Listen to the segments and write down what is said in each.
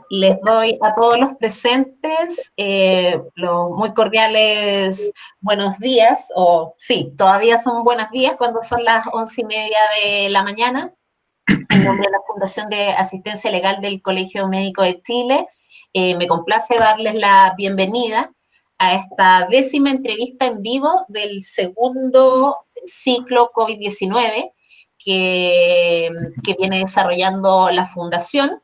Les doy a todos los presentes los muy cordiales buenos días, o sí, todavía son buenos días cuando son las 11:30 de la mañana, en nombre de la Fundación de Asistencia Legal del Colegio Médico de Chile. Me complace darles la bienvenida a esta 10ª entrevista en vivo del segundo ciclo COVID-19 que viene desarrollando la Fundación,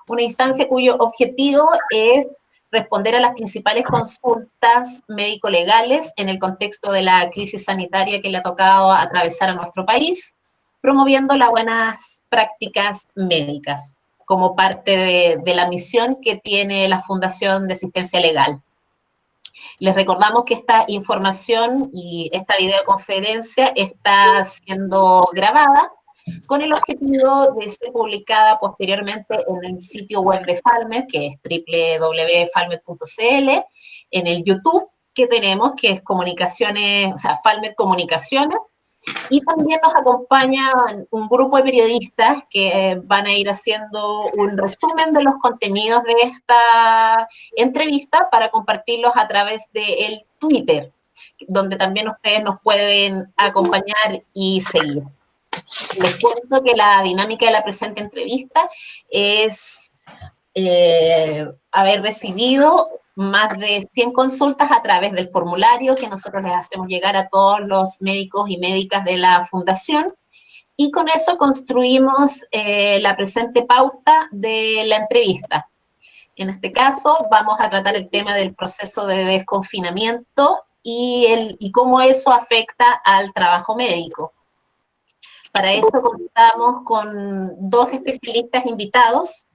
una instancia cuyo objetivo es responder a las principales consultas médico-legales en el contexto de la crisis sanitaria que le ha tocado atravesar a nuestro país, promoviendo las buenas prácticas médicas como parte de la misión que tiene la Fundación de Asistencia Legal. Les recordamos que esta información y esta videoconferencia está siendo grabada con el objetivo de ser publicada posteriormente en el sitio web de Falmed, que es www.falmed.cl, en el YouTube que tenemos, que es Comunicaciones, o sea, Falmed Comunicaciones, y también nos acompaña un grupo de periodistas que van a ir haciendo un resumen de los contenidos de esta entrevista para compartirlos a través del Twitter, donde también ustedes nos pueden acompañar y seguir. Les cuento que la dinámica de la presente entrevista es haber recibido más de 100 consultas a través del formulario que nosotros les hacemos llegar a todos los médicos y médicas de la Fundación, y con eso construimos la presente pauta de la entrevista. En este caso vamos a tratar el tema del proceso de desconfinamiento y cómo eso afecta al trabajo médico. Para eso contamos con 2 especialistas invitados.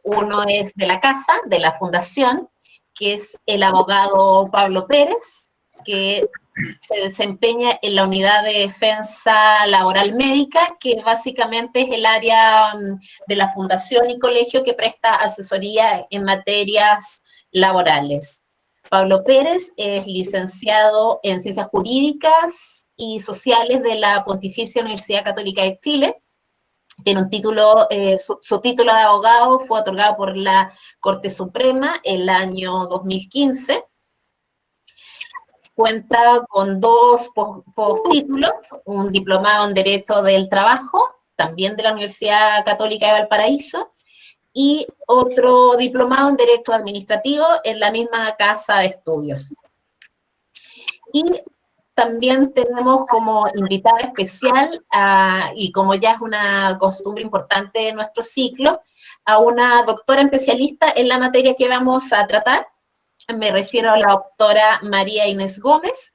Uno es de la casa, de la Fundación, que es el abogado Pablo Pérez, que se desempeña en la Unidad de Defensa Laboral Médica, que básicamente es el área de la Fundación y colegio que presta asesoría en materias laborales. Pablo Pérez es licenciado en Ciencias Jurídicas y Sociales de la Pontificia Universidad Católica de Chile. Tiene un título, su título de abogado fue otorgado por la Corte Suprema el año 2015. Cuenta con 2 postítulos, un diplomado en Derecho del Trabajo, también de la Universidad Católica de Valparaíso, y otro diplomado en Derecho Administrativo en la misma casa de estudios. Y también tenemos como invitada especial, y como ya es una costumbre importante de nuestro ciclo, a una doctora especialista en la materia que vamos a tratar. Me refiero a la doctora María Inés Gómez.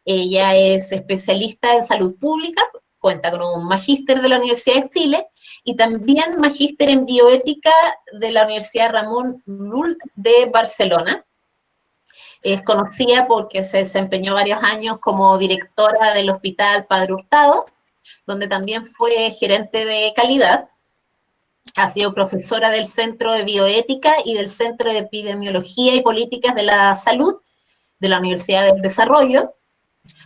Ella es especialista en salud pública, cuenta con un magíster de la Universidad de Chile y también magíster en bioética de la Universidad Ramon Llull de Barcelona. Es conocida porque se desempeñó varios años como directora del Hospital Padre Hurtado, donde también fue gerente de calidad. Ha sido profesora del Centro de Bioética y del Centro de Epidemiología y Políticas de la Salud de la Universidad del Desarrollo.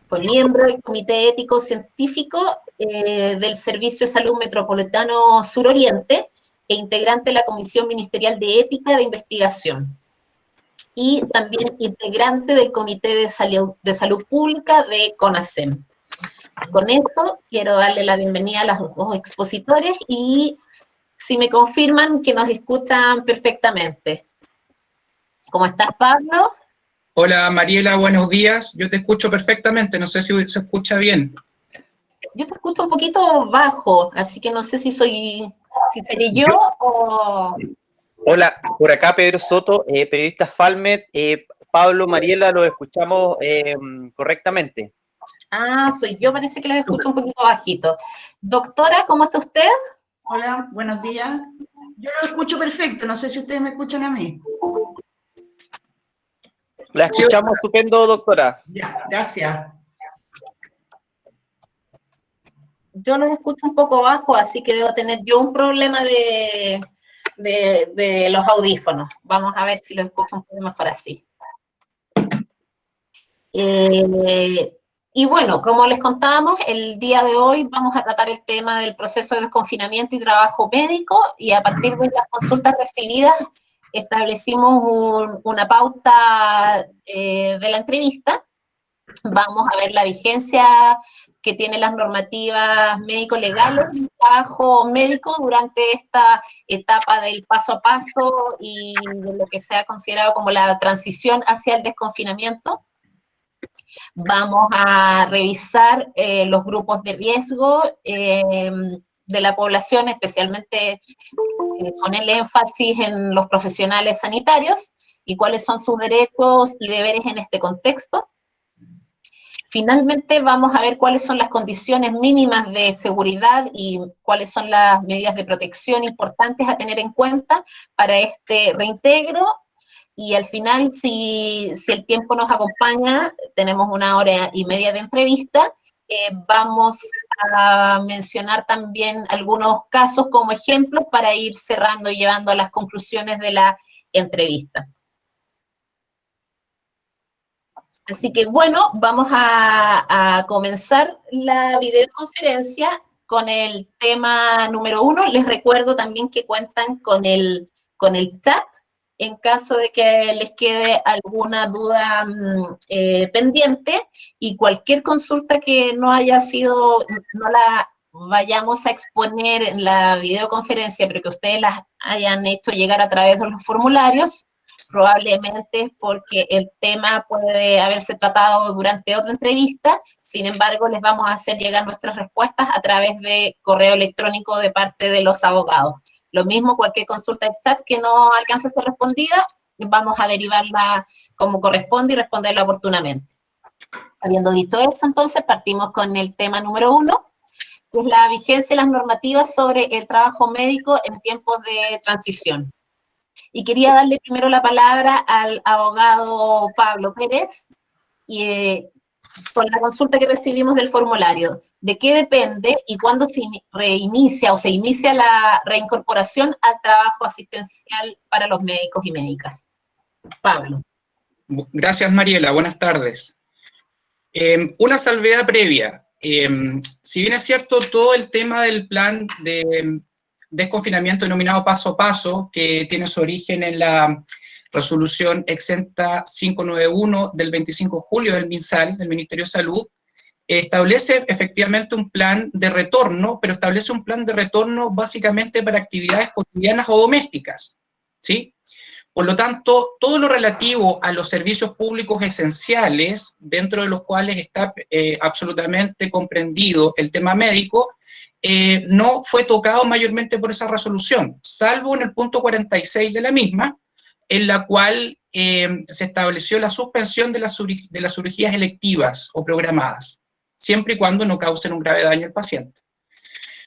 Fue miembro del Comité Ético Científico del Servicio de Salud Metropolitano Suroriente e integrante de la Comisión Ministerial de Ética de Investigación. Y también integrante del Comité de Salud Pública de CONASEM. Con eso quiero darle la bienvenida a los 2 expositores y si me confirman que nos escuchan perfectamente. ¿Cómo estás, Pablo? Hola, Mariela, buenos días. Yo te escucho perfectamente, no sé si se escucha bien. Yo te escucho un poquito bajo, así que no sé si seré yo o... Hola, por acá Pedro Soto, periodista Falmed. Pablo, Mariela, lo escuchamos correctamente. Ah, soy yo, parece que lo escucho un poquito bajito. Doctora, ¿cómo está usted? Hola, buenos días. Yo lo escucho perfecto, no sé si ustedes me escuchan a mí. La escuchamos estupendo, doctora. Ya, gracias. Yo los escucho un poco bajo, así que debo tener yo un problema de los audífonos. Vamos a ver si los escucho un poco mejor así. Y bueno, como les contábamos, el día de hoy vamos a tratar el tema del proceso de desconfinamiento y trabajo médico, y a partir de las consultas recibidas establecimos una pauta de la entrevista. Vamos a ver la vigencia que tienen las normativas médico-legales del trabajo médico durante esta etapa del paso a paso y de lo que se ha considerado como la transición hacia el desconfinamiento. Vamos a revisar los grupos de riesgo de la población, especialmente con el énfasis en los profesionales sanitarios y cuáles son sus derechos y deberes en este contexto. Finalmente, vamos a ver cuáles son las condiciones mínimas de seguridad y cuáles son las medidas de protección importantes a tener en cuenta para este reintegro. Y al final, si el tiempo nos acompaña, tenemos 1 hora y media de entrevista, vamos a mencionar también algunos casos como ejemplos para ir cerrando y llevando a las conclusiones de la entrevista. Así que bueno, vamos a comenzar la videoconferencia con el tema número 1. Les recuerdo también que cuentan con el chat en caso de que les quede alguna duda pendiente, y cualquier consulta que no haya sido, no la vayamos a exponer en la videoconferencia, pero que ustedes las hayan hecho llegar a través de los formularios, probablemente porque el tema puede haberse tratado durante otra entrevista. Sin embargo, les vamos a hacer llegar nuestras respuestas a través de correo electrónico de parte de los abogados. Lo mismo, cualquier consulta de chat que no alcance a ser respondida, vamos a derivarla como corresponde y responderla oportunamente. Habiendo dicho eso, entonces, partimos con el tema número 1, que es la vigencia de las normativas sobre el trabajo médico en tiempos de transición. Y quería darle primero la palabra al abogado Pablo Pérez, y con la consulta que recibimos del formulario. ¿De qué depende y cuándo se reinicia o se inicia la reincorporación al trabajo asistencial para los médicos y médicas? Pablo. Gracias, Mariela. Buenas tardes. Una salvedad previa. Si bien es cierto, todo el tema del plan de desconfinamiento denominado paso a paso, que tiene su origen en la resolución exenta 591 del 25 de julio del MinSal, del Ministerio de Salud, establece efectivamente un plan de retorno, pero establece un plan de retorno básicamente para actividades cotidianas o domésticas, ¿sí? Por lo tanto, todo lo relativo a los servicios públicos esenciales, dentro de los cuales está absolutamente comprendido el tema médico, no fue tocado mayormente por esa resolución, salvo en el punto 46 de la misma, en la cual se estableció la suspensión de las cirugías electivas o programadas, siempre y cuando no causen un grave daño al paciente.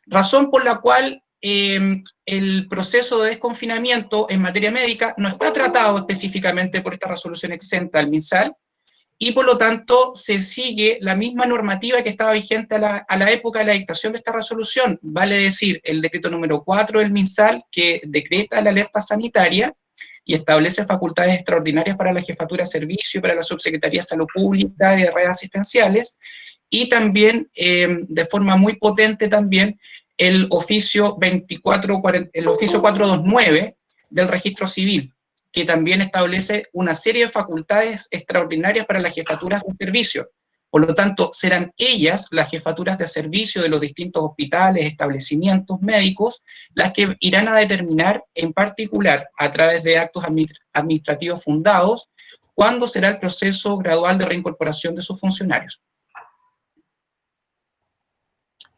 Razón por la cual el proceso de desconfinamiento en materia médica no está tratado específicamente por esta resolución exenta al MinSal, y por lo tanto se sigue la misma normativa que estaba vigente a la época de la dictación de esta resolución, vale decir, el decreto número 4 del MinSal, que decreta la alerta sanitaria y establece facultades extraordinarias para la Jefatura de Servicio, para la Subsecretaría de Salud Pública y de redes asistenciales, y también, de forma muy potente también, el oficio 429 del Registro Civil, que también establece una serie de facultades extraordinarias para las jefaturas de servicio. Por lo tanto, serán ellas, las jefaturas de servicio de los distintos hospitales, establecimientos médicos, las que irán a determinar, en particular, a través de actos administrativos fundados, cuándo será el proceso gradual de reincorporación de sus funcionarios.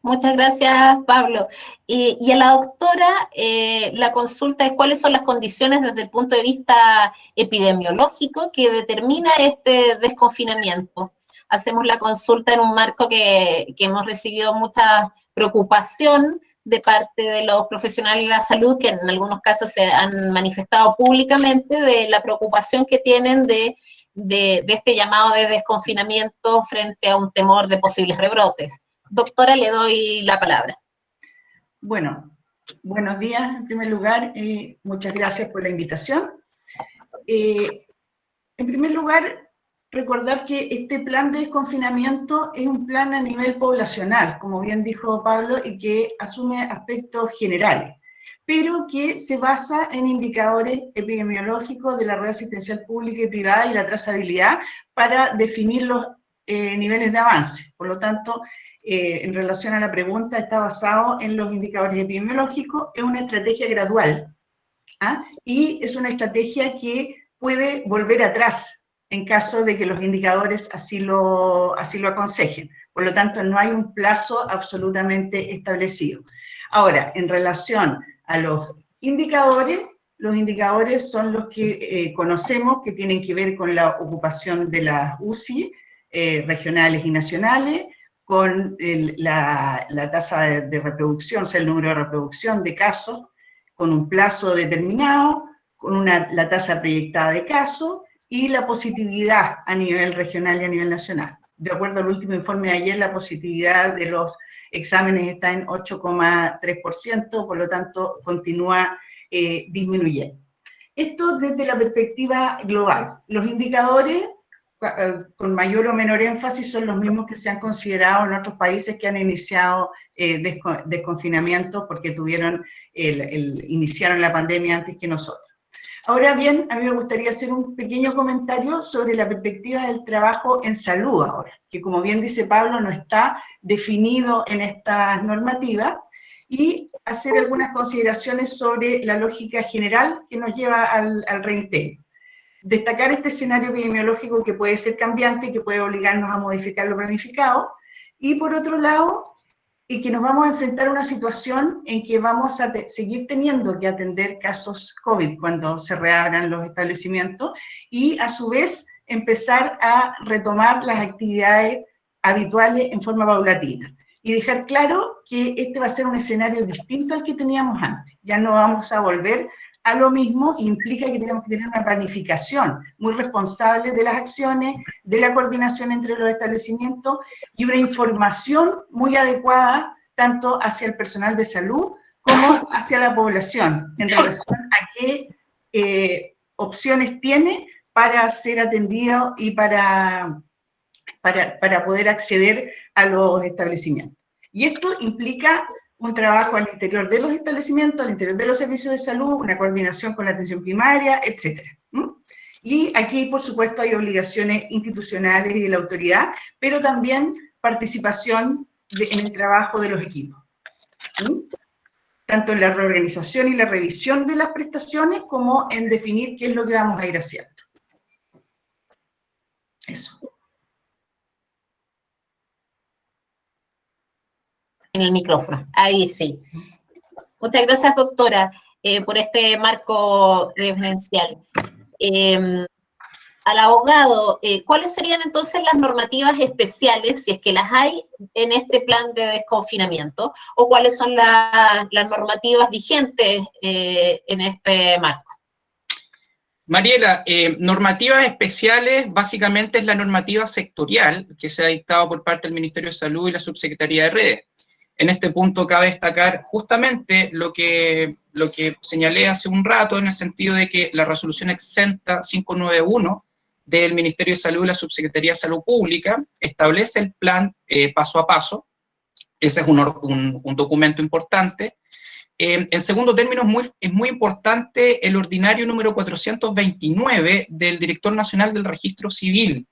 Muchas gracias, Pablo. Y a la doctora, la consulta es cuáles son las condiciones desde el punto de vista epidemiológico que determina este desconfinamiento. Hacemos la consulta en un marco que hemos recibido mucha preocupación de parte de los profesionales de la salud, que en algunos casos se han manifestado públicamente de la preocupación que tienen de este llamado de desconfinamiento frente a un temor de posibles rebrotes. Doctora, le doy la palabra. Bueno, buenos días en primer lugar, muchas gracias por la invitación. En primer lugar, recordar que este plan de desconfinamiento es un plan a nivel poblacional, como bien dijo Pablo, y que asume aspectos generales. pero que se basa en indicadores epidemiológicos de la red asistencial pública y privada y la trazabilidad para definir los niveles de avance. Por lo tanto, en relación a la pregunta, está basado en los indicadores epidemiológicos, es una estrategia gradual, y es una estrategia que puede volver atrás en caso de que los indicadores así lo aconsejen. Por lo tanto, no hay un plazo absolutamente establecido. Ahora, en relación a los indicadores son los que conocemos, que tienen que ver con la ocupación de las UCI regionales y nacionales, con la tasa de reproducción, o sea, el número de reproducción de casos, con un plazo determinado, con la tasa proyectada de casos y la positividad a nivel regional y a nivel nacional. De acuerdo al último informe de ayer, la positividad de los exámenes está en 8,3%, por lo tanto continúa disminuyendo. Esto desde la perspectiva global. Los indicadores con mayor o menor énfasis son los mismos que se han considerado en otros países que han iniciado desconfinamiento porque iniciaron la pandemia antes que nosotros. Ahora bien, a mí me gustaría hacer un pequeño comentario sobre la perspectiva del trabajo en salud ahora, que como bien dice Pablo, no está definido en estas normativas, y hacer algunas consideraciones sobre la lógica general que nos lleva al reintegro. Destacar este escenario epidemiológico que puede ser cambiante, que puede obligarnos a modificar lo planificado, y por otro lado, y que nos vamos a enfrentar a una situación en que vamos a seguir teniendo que atender casos COVID cuando se reabran los establecimientos, y a su vez empezar a retomar las actividades habituales en forma paulatina. Y dejar claro que este va a ser un escenario distinto al que teníamos antes. Ya no vamos a volver a lo mismo, implica que tenemos que tener una planificación muy responsable de las acciones, de la coordinación entre los establecimientos y una información muy adecuada tanto hacia el personal de salud como hacia la población en relación a qué opciones tiene para ser atendido y para poder acceder a los establecimientos. Y esto implica un trabajo al interior de los establecimientos, al interior de los servicios de salud, una coordinación con la atención primaria, etc. Y aquí, por supuesto, hay obligaciones institucionales y de la autoridad, pero también participación en el trabajo de los equipos. Tanto en la reorganización y la revisión de las prestaciones, como en definir qué es lo que vamos a ir haciendo. Eso. En el micrófono, ahí sí. Muchas gracias, doctora, por este marco referencial. Al abogado, ¿cuáles serían entonces las normativas especiales, si es que las hay, en este plan de desconfinamiento? ¿O cuáles son las normativas vigentes en este marco? Mariela, normativas especiales básicamente es la normativa sectorial que se ha dictado por parte del Ministerio de Salud y la Subsecretaría de Redes. En este punto cabe destacar justamente lo que señalé hace un rato, en el sentido de que la resolución exenta 591 del Ministerio de Salud y la Subsecretaría de Salud Pública establece el plan paso a paso. Ese es un documento importante. En segundo término, es muy importante el ordinario número 429 del Director Nacional del Registro Civil,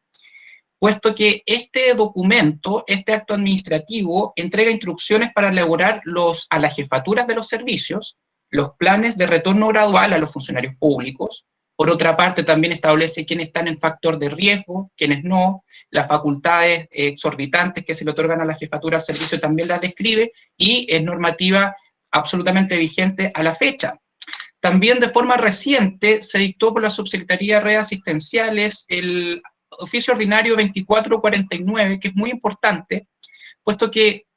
puesto que este documento, este acto administrativo, entrega instrucciones para elaborar a las jefaturas de los servicios los planes de retorno gradual a los funcionarios públicos. Por otra parte, también establece quiénes están en factor de riesgo, quiénes no, las facultades exorbitantes que se le otorgan a la jefatura del servicio también las describe, y es normativa absolutamente vigente a la fecha. También de forma reciente se dictó por la Subsecretaría de Redes Asistenciales el oficio ordinario 2449, que es muy importante, puesto que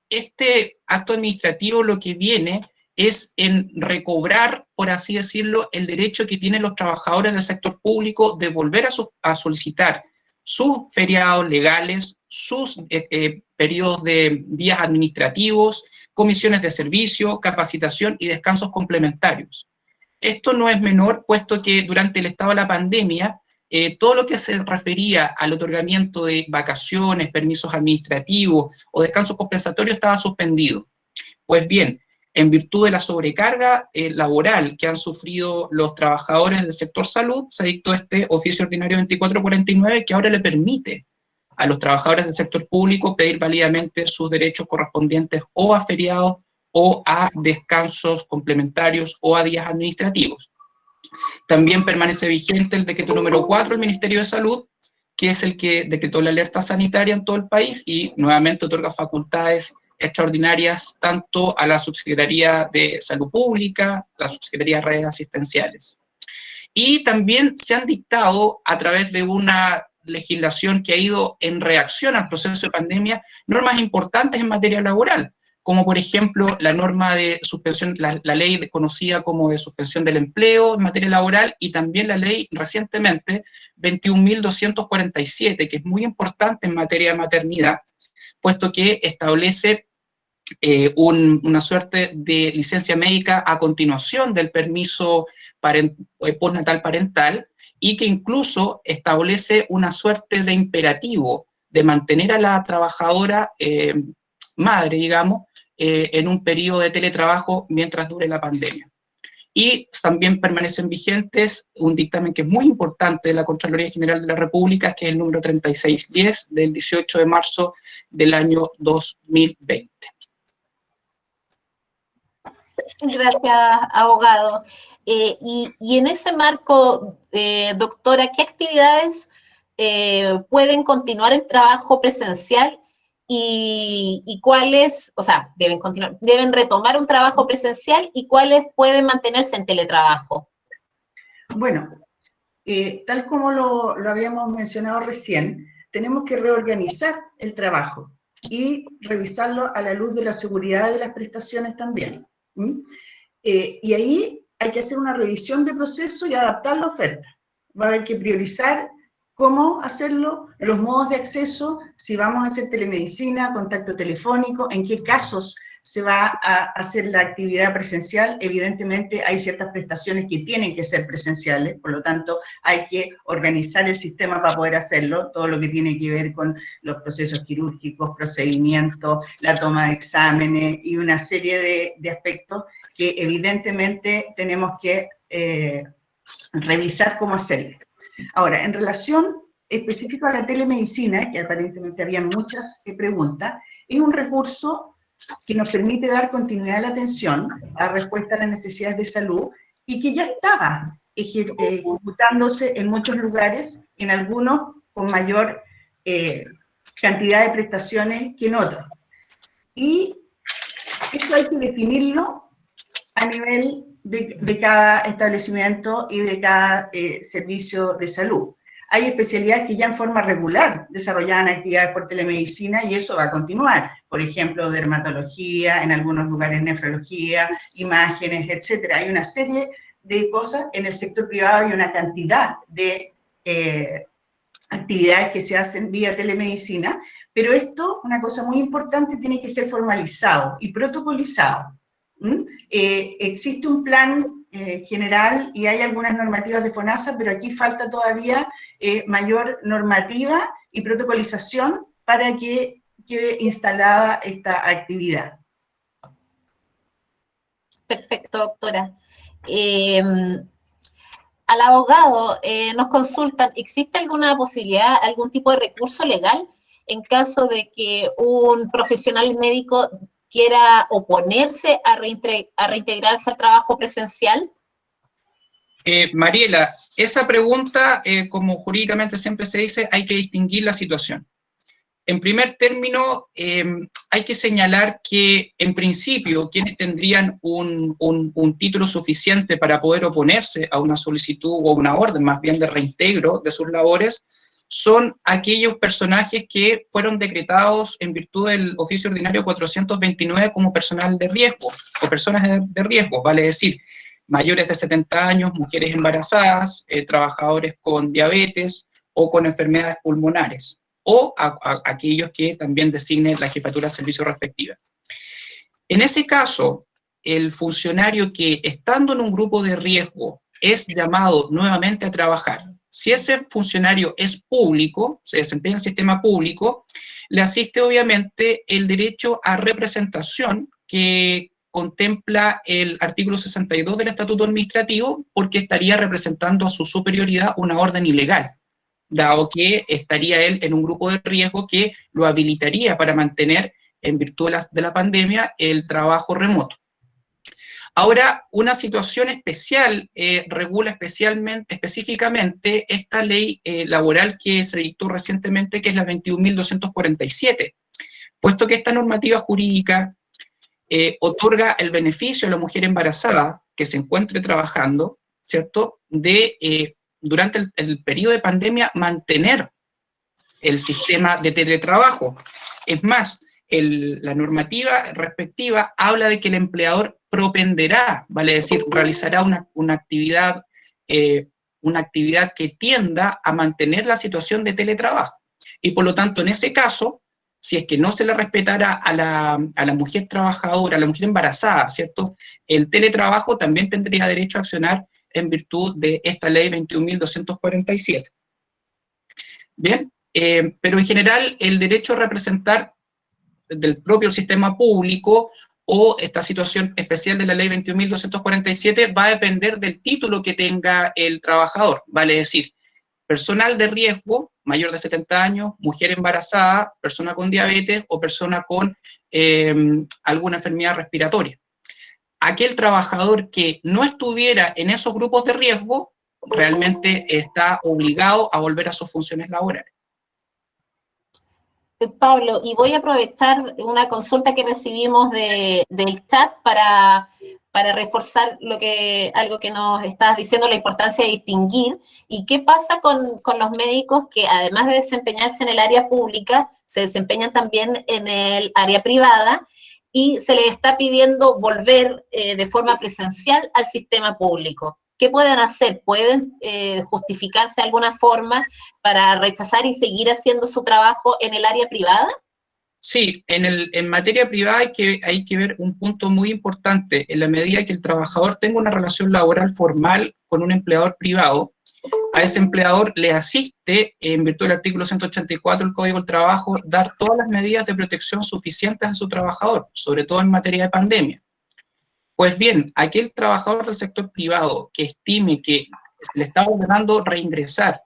este acto administrativo lo que viene es en recobrar, por así decirlo, el derecho que tienen los trabajadores del sector público de volver a solicitar sus feriados legales, sus periodos de días administrativos, comisiones de servicio, capacitación y descansos complementarios. Esto no es menor, puesto que durante el estado de la pandemia, todo lo que se refería al otorgamiento de vacaciones, permisos administrativos o descansos compensatorios estaba suspendido. Pues bien, en virtud de la sobrecarga laboral que han sufrido los trabajadores del sector salud, se dictó este oficio ordinario 2449, que ahora le permite a los trabajadores del sector público pedir válidamente sus derechos correspondientes o a feriados o a descansos complementarios o a días administrativos. También permanece vigente el decreto número 4 del Ministerio de Salud, que es el que decretó la alerta sanitaria en todo el país y nuevamente otorga facultades extraordinarias tanto a la Subsecretaría de Salud Pública, la Subsecretaría de Redes Asistenciales. Y también se han dictado, a través de una legislación que ha ido en reacción al proceso de pandemia, normas importantes en materia laboral, como por ejemplo la norma de suspensión, la ley conocida como de suspensión del empleo en materia laboral, y también la ley recientemente 21.247, que es muy importante en materia de maternidad, puesto que establece una suerte de licencia médica a continuación del permiso postnatal parental, y que incluso establece una suerte de imperativo de mantener a la trabajadora madre, digamos, en un periodo de teletrabajo mientras dure la pandemia. Y también permanecen vigentes un dictamen que es muy importante de la Contraloría General de la República, que es el número 3610 del 18 de marzo del año 2020. Gracias, abogado. Y en ese marco, doctora, ¿qué actividades pueden continuar en trabajo presencial y cuáles, o sea, deben retomar un trabajo presencial y cuáles pueden mantenerse en teletrabajo? Bueno, tal como lo habíamos mencionado recién, tenemos que reorganizar el trabajo y revisarlo a la luz de la seguridad de las prestaciones también. Y ahí hay que hacer una revisión de proceso y adaptar la oferta. Va a haber que priorizar cómo hacerlo, los modos de acceso, si vamos a hacer telemedicina, contacto telefónico, en qué casos se va a hacer la actividad presencial. Evidentemente hay ciertas prestaciones que tienen que ser presenciales, por lo tanto hay que organizar el sistema para poder hacerlo, todo lo que tiene que ver con los procesos quirúrgicos, procedimientos, la toma de exámenes y una serie de aspectos que evidentemente tenemos que revisar cómo hacerlo. Ahora, en relación específica a la telemedicina, que aparentemente había muchas preguntas, es un recurso que nos permite dar continuidad a la atención, a respuesta a las necesidades de salud, y que ya estaba ejecutándose en muchos lugares, en algunos con mayor cantidad de prestaciones que en otros. Y eso hay que definirlo a nivel de cada establecimiento y de cada servicio de salud. Hay especialidades que ya en forma regular desarrollaban actividades por telemedicina y eso va a continuar. Por ejemplo, dermatología, en algunos lugares nefrología, imágenes, etcétera. Hay una serie de cosas en el sector privado y una cantidad de actividades que se hacen vía telemedicina, pero esto, una cosa muy importante, tiene que ser formalizado y protocolizado. Existe un plan general y hay algunas normativas de FONASA, pero aquí falta todavía mayor normativa y protocolización para que quede instalada esta actividad. Perfecto, doctora. Al abogado nos consultan, ¿existe alguna posibilidad, algún tipo de recurso legal en caso de que un profesional médico quiera oponerse a reintegrarse al trabajo presencial? Mariela, esa pregunta, como jurídicamente siempre se dice, hay que distinguir la situación. En primer término, hay que señalar que, en principio, quienes tendrían un título suficiente para poder oponerse a una solicitud o una orden, más bien de reintegro de sus labores, son aquellos personajes que fueron decretados en virtud del oficio ordinario 429 como personal de riesgo, o personas de riesgo, vale decir, mayores de 70 años, mujeres embarazadas, trabajadores con diabetes o con enfermedades pulmonares, o a aquellos que también designen la jefatura del servicio respectiva. En ese caso, el funcionario que, estando en un grupo de riesgo, es llamado nuevamente a trabajar, si ese funcionario es público, se desempeña en el sistema público, le asiste obviamente el derecho a representación que contempla el artículo 62 del Estatuto Administrativo, porque estaría representando a su superioridad una orden ilegal, dado que estaría él en un grupo de riesgo que lo habilitaría para mantener, en virtud de la pandemia, el trabajo remoto. Ahora, una situación especial regula específicamente esta ley laboral que se dictó recientemente, que es la 21.247, puesto que esta normativa jurídica otorga el beneficio a la mujer embarazada que se encuentre trabajando, ¿cierto?, de durante el periodo de pandemia mantener el sistema de teletrabajo. Es más, la normativa respectiva habla de que el empleador propenderá, vale decir, realizará una actividad que tienda a mantener la situación de teletrabajo. Y por lo tanto, en ese caso, si es que no se le respetara a la mujer trabajadora, a la mujer embarazada, ¿cierto?, el teletrabajo también tendría derecho a accionar en virtud de esta ley 21.247. Bien, pero en general el derecho a representar del propio sistema público o esta situación especial de la ley 21.247 va a depender del título que tenga el trabajador, vale decir, personal de riesgo, mayor de 70 años, mujer embarazada, persona con diabetes o persona con alguna enfermedad respiratoria. Aquel trabajador que no estuviera en esos grupos de riesgo realmente está obligado a volver a sus funciones laborales. Pablo, y voy a aprovechar una consulta que recibimos del chat para reforzar algo que nos estabas diciendo, la importancia de distinguir, y qué pasa con los médicos que además de desempeñarse en el área pública, se desempeñan también en el área privada, y se les está pidiendo volver de forma presencial al sistema público. ¿Qué pueden hacer? ¿Pueden justificarse de alguna forma para rechazar y seguir haciendo su trabajo en el área privada? Sí, en materia privada hay que ver un punto muy importante. En la medida que el trabajador tenga una relación laboral formal con un empleador privado, a ese empleador le asiste, en virtud del artículo 184 del Código del Trabajo, dar todas las medidas de protección suficientes a su trabajador, sobre todo en materia de pandemia. Pues bien, aquel trabajador del sector privado que estime que le está ordenando reingresar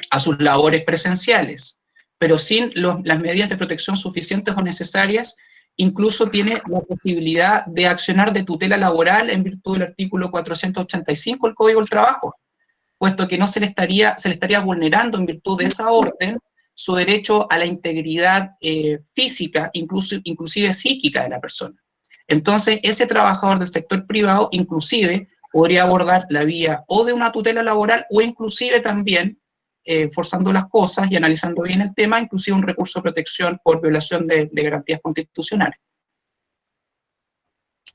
a sus labores presenciales, pero sin las medidas de protección suficientes o necesarias, incluso tiene la posibilidad de accionar de tutela laboral en virtud del artículo 485 del Código del Trabajo, puesto que no se le estaría vulnerando en virtud de esa orden su derecho a la integridad física, inclusive psíquica de la persona. Entonces, ese trabajador del sector privado inclusive podría abordar la vía o de una tutela laboral o inclusive también, forzando las cosas y analizando bien el tema, inclusive un recurso de protección por violación de garantías constitucionales.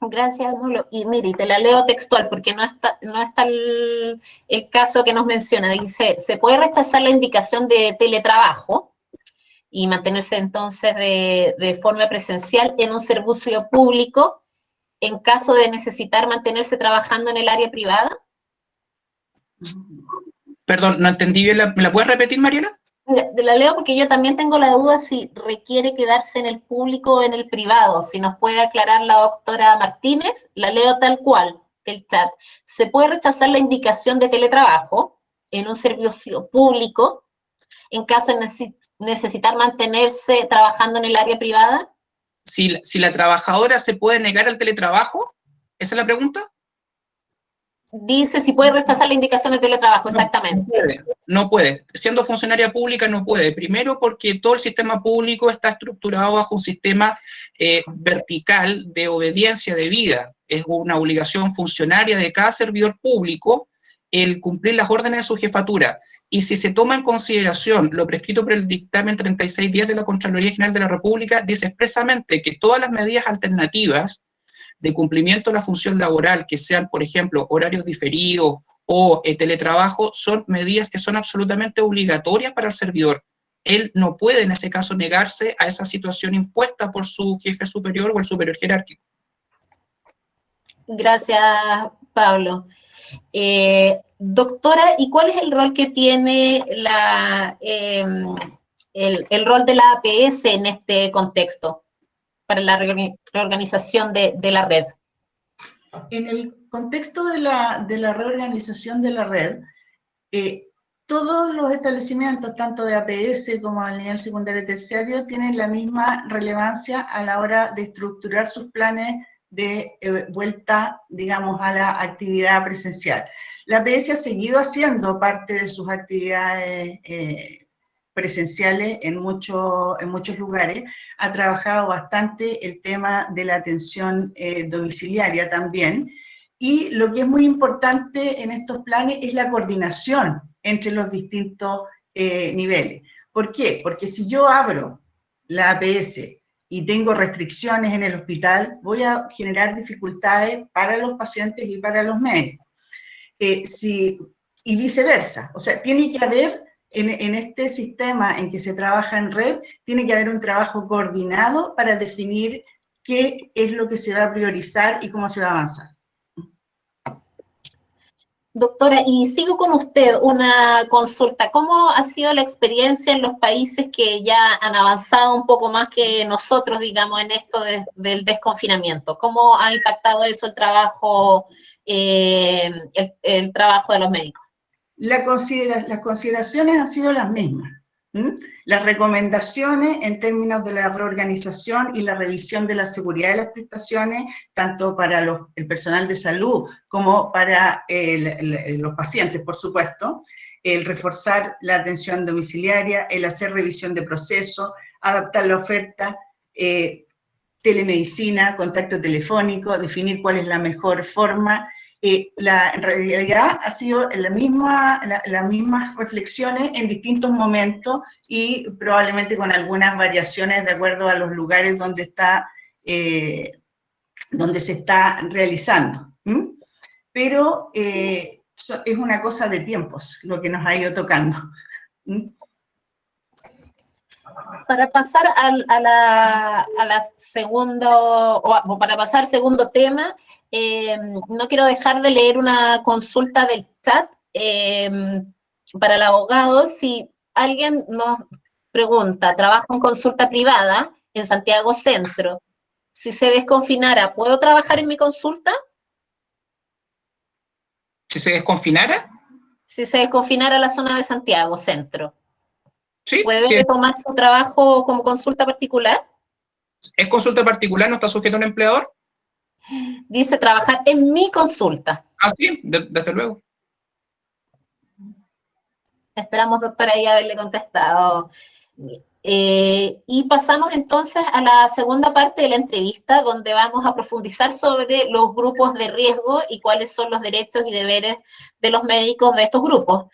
Gracias, Mulo. Y mire, te la leo textual porque no está el caso que nos menciona. Dice, se puede rechazar la indicación de teletrabajo y mantenerse entonces de forma presencial en un servicio público en caso de necesitar mantenerse trabajando en el área privada. Perdón, no entendí bien, ¿me la puedes repetir, Mariela? La leo porque yo también tengo la duda si requiere quedarse en el público o en el privado. Si nos puede aclarar la doctora Martínez, la leo tal cual, el chat. Se puede rechazar la indicación de teletrabajo en un servicio público en caso de necesitar mantenerse trabajando en el área privada. Si la trabajadora se puede negar al teletrabajo, ¿esa es la pregunta? Dice si puede rechazar la indicación de teletrabajo, exactamente. No puede. Siendo funcionaria pública no puede. Primero porque todo el sistema público está estructurado bajo un sistema vertical de obediencia debida. Es una obligación funcionaria de cada servidor público el cumplir las órdenes de su jefatura. Y si se toma en consideración lo prescrito por el dictamen 3610 de la Contraloría General de la República, dice expresamente que todas las medidas alternativas de cumplimiento de la función laboral, que sean, por ejemplo, horarios diferidos o teletrabajo, son medidas que son absolutamente obligatorias para el servidor. Él no puede, en ese caso, negarse a esa situación impuesta por su jefe superior o el superior jerárquico. Gracias, Pablo. Doctora, ¿y cuál es el rol que tiene el rol de la APS en este contexto? para la reorganización de la red? En el contexto de la reorganización de la red, todos los establecimientos, tanto de APS como del nivel secundario y terciario, tienen la misma relevancia a la hora de estructurar sus planes de vuelta, digamos, a la actividad presencial. La APS ha seguido haciendo parte de sus actividades presenciales en muchos lugares, ha trabajado bastante el tema de la atención domiciliaria también, y lo que es muy importante en estos planes es la coordinación entre los distintos niveles. ¿Por qué? Porque si yo abro la APS y tengo restricciones en el hospital, voy a generar dificultades para los pacientes y para los médicos. Y viceversa, o sea, tiene que haber, en este sistema en que se trabaja en red, tiene que haber un trabajo coordinado para definir qué es lo que se va a priorizar y cómo se va a avanzar. Doctora, y sigo con usted una consulta. ¿Cómo ha sido la experiencia en los países que ya han avanzado un poco más que nosotros, digamos, en esto del desconfinamiento? ¿Cómo ha impactado eso el trabajo, el trabajo de los médicos? Las consideraciones han sido las mismas. Las recomendaciones en términos de la reorganización y la revisión de la seguridad de las prestaciones, tanto para el personal de salud como para los pacientes, por supuesto, el reforzar la atención domiciliaria, el hacer revisión de procesos, adaptar la oferta, telemedicina, contacto telefónico, definir cuál es la mejor forma. En realidad ha sido las mismas reflexiones en distintos momentos y probablemente con algunas variaciones de acuerdo a los lugares donde se está realizando. Pero es una cosa de tiempos lo que nos ha ido tocando. Para pasar para pasar al segundo tema, no quiero dejar de leer una consulta del chat para el abogado. Si alguien nos pregunta, trabajo en consulta privada en Santiago Centro, si se desconfinara, ¿puedo trabajar en mi consulta? ¿Si se desconfinara? Si se desconfinara la zona de Santiago Centro. Sí, ¿Puede sí. tomar su trabajo como consulta particular? ¿Es consulta particular? ¿No está sujeto a un empleador? Dice trabajar en mi consulta. Ah, sí, desde luego. Esperamos, doctora, ahí haberle contestado. Y pasamos entonces a la segunda parte de la entrevista, donde vamos a profundizar sobre los grupos de riesgo y cuáles son los derechos y deberes de los médicos de estos grupos.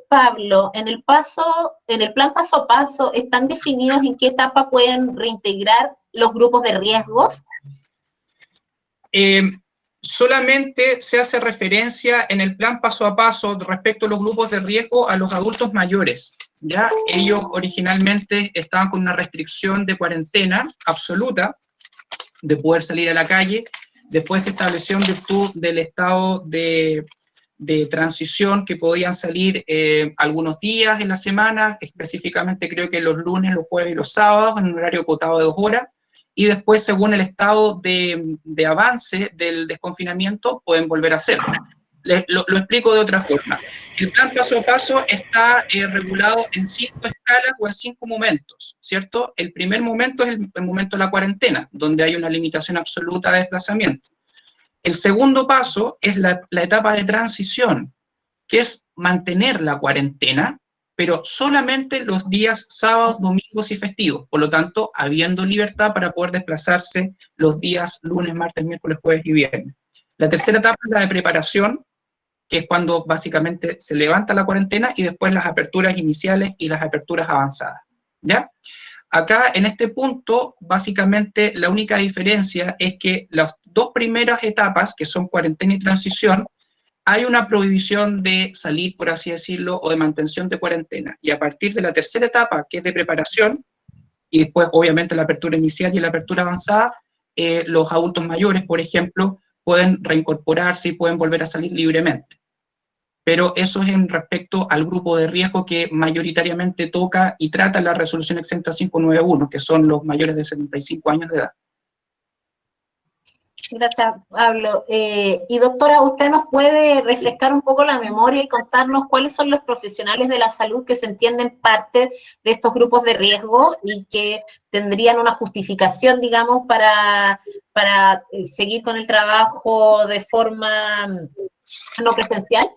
Pablo, en el plan paso a paso, ¿están definidos en qué etapa pueden reintegrar los grupos de riesgos? Solamente se hace referencia en el plan paso a paso respecto a los grupos de riesgo a los adultos mayores. ¿Ya? Ellos originalmente estaban con una restricción de cuarentena absoluta, de poder salir a la calle. Después se estableció en virtud del estado de transición que podían salir algunos días en la semana, específicamente creo que los lunes, los jueves y los sábados, en un horario acotado de 2 horas, y después, según el estado de avance del desconfinamiento, pueden volver a hacerlo. Lo explico de otra forma. El plan paso a paso está regulado en 5 escalas o en 5 momentos, ¿cierto? El primer momento es el momento de la cuarentena, donde hay una limitación absoluta de desplazamiento. El segundo paso es la etapa de transición, que es mantener la cuarentena, pero solamente los días sábados, domingos y festivos, por lo tanto, habiendo libertad para poder desplazarse los días lunes, martes, miércoles, jueves y viernes. La tercera etapa es la de preparación, que es cuando básicamente se levanta la cuarentena y después las aperturas iniciales y las aperturas avanzadas, ¿ya? Acá, en este punto, básicamente la única diferencia es que las 2 primeras etapas, que son cuarentena y transición, hay una prohibición de salir, por así decirlo, o de mantención de cuarentena. Y a partir de la tercera etapa, que es de preparación, y después, obviamente, la apertura inicial y la apertura avanzada, los adultos mayores, por ejemplo, pueden reincorporarse y pueden volver a salir libremente. pero eso es en respecto al grupo de riesgo que mayoritariamente toca y trata la resolución exenta 591, que son los mayores de 75 años de edad. Gracias, Pablo. Y doctora, ¿usted nos puede refrescar un poco la memoria y contarnos cuáles son los profesionales de la salud que se entienden parte de estos grupos de riesgo y que tendrían una justificación, digamos, para seguir con el trabajo de forma no presencial?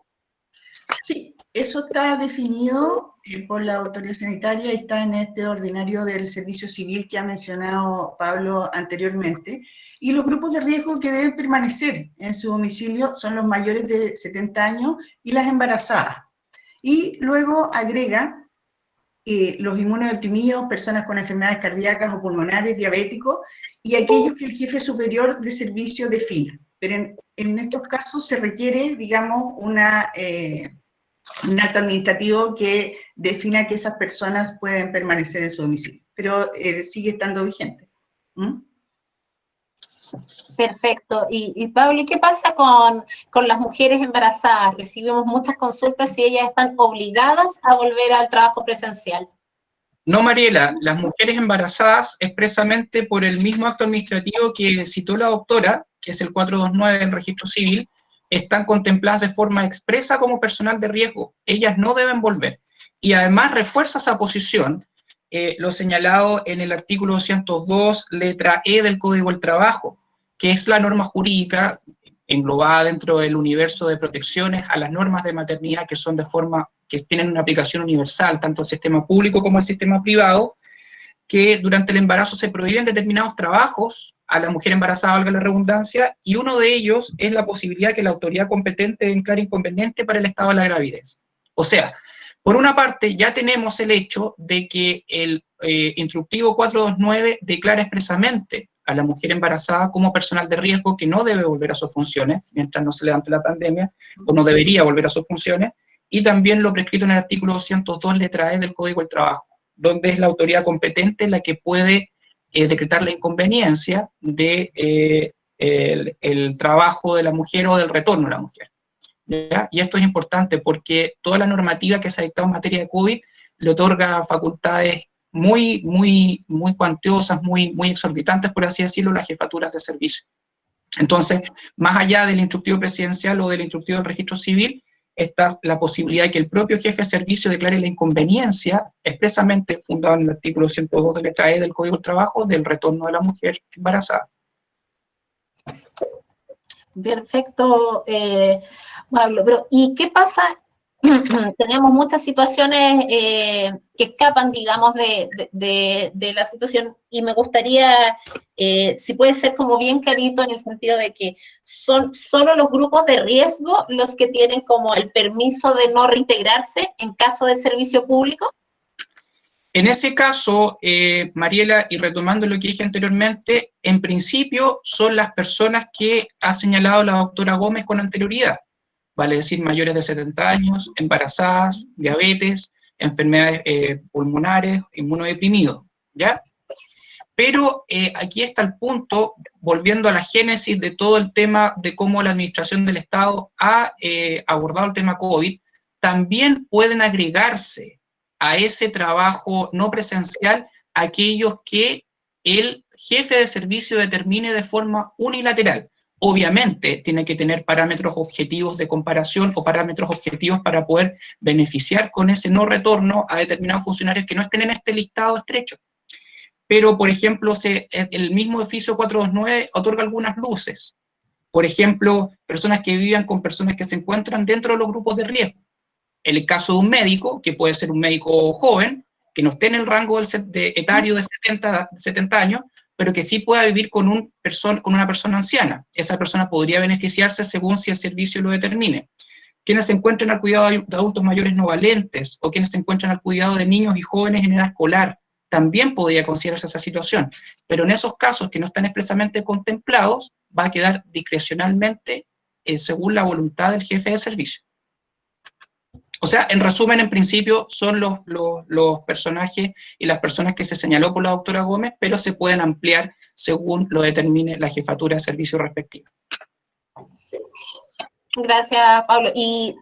Sí, eso está definido por la autoridad sanitaria y está en este ordinario del servicio civil que ha mencionado Pablo anteriormente. Y los grupos de riesgo que deben permanecer en su domicilio son los mayores de 70 años y las embarazadas. Y luego agrega los inmunodeprimidos, personas con enfermedades cardíacas o pulmonares, diabéticos, y aquellos que el jefe superior de servicio defina. Pero en estos casos se requiere, digamos, un acto administrativo que defina que esas personas pueden permanecer en su domicilio, pero sigue estando vigente. ¿Mm? Perfecto. Y Pablo, ¿y qué pasa con las mujeres embarazadas? Recibimos muchas consultas si ellas están obligadas a volver al trabajo presencial. No, Mariela, las mujeres embarazadas, expresamente por el mismo acto administrativo que citó la doctora, que es el 429 del registro civil, están contempladas de forma expresa como personal de riesgo. Ellas no deben volver. Y además refuerza esa posición, lo señalado en el artículo 202, letra E del Código del Trabajo, que es la norma jurídica englobada dentro del universo de protecciones a las normas de maternidad que son de forma, que tienen una aplicación universal, tanto al sistema público como al sistema privado, que durante el embarazo se prohíben determinados trabajos a la mujer embarazada, valga la redundancia, y uno de ellos es la posibilidad que la autoridad competente declare inconveniente para el estado de la gravidez. O sea, por una parte ya tenemos el hecho de que el instructivo 429 declara expresamente a la mujer embarazada como personal de riesgo que no debe volver a sus funciones mientras no se levante la pandemia, o no debería volver a sus funciones, y también lo prescrito en el artículo 202, letra E del Código del Trabajo, donde es la autoridad competente la que puede decretar la inconveniencia de el trabajo de la mujer o del retorno de la mujer. ¿Ya? Y esto es importante porque toda la normativa que se ha dictado en materia de COVID le otorga facultades muy cuantiosas, muy exorbitantes, por así decirlo, las jefaturas de servicio. Entonces, más allá del instructivo presidencial o del instructivo del registro civil, está la posibilidad de que el propio jefe de servicio declare la inconveniencia, expresamente fundado en el artículo 102 de letra E del Código del Trabajo, del retorno de la mujer embarazada. Perfecto, Pablo. Pero, ¿y qué pasa? Tenemos muchas situaciones que escapan, digamos, de la situación, y me gustaría, si puede ser como bien clarito en el sentido de que son solo los grupos de riesgo los que tienen como el permiso de no reintegrarse en caso de servicio público. En ese caso, Mariela, y retomando lo que dije anteriormente, en principio son las personas que ha señalado la doctora Gómez con anterioridad, vale decir mayores de 70 años, embarazadas, diabetes, enfermedades pulmonares, inmunodeprimidos, ¿ya? Pero aquí está el punto, volviendo a la génesis de todo el tema de cómo la administración del Estado ha abordado el tema COVID, también pueden agregarse a ese trabajo no presencial aquellos que el jefe de servicio determine de forma unilateral. Obviamente tiene que tener parámetros objetivos de comparación o parámetros objetivos para poder beneficiar con ese no retorno a determinados funcionarios que no estén en este listado estrecho. Pero, por ejemplo, el mismo oficio 429 otorga algunas luces. Por ejemplo, personas que vivan con personas que se encuentran dentro de los grupos de riesgo. En el caso de un médico, que puede ser un médico joven, que no esté en el rango etario de 70 años, pero que sí pueda vivir con una persona anciana. Esa persona podría beneficiarse según si el servicio lo determine. Quienes se encuentran al cuidado de adultos mayores no valentes, o quienes se encuentran al cuidado de niños y jóvenes en edad escolar, también podría considerarse esa situación. Pero en esos casos que no están expresamente contemplados, va a quedar discrecionalmente según la voluntad del jefe de servicio. O sea, en resumen, en principio, son los personajes y las personas que se señaló por la doctora Gómez, pero se pueden ampliar según lo determine la jefatura de servicio respectiva. Gracias, Pablo. Y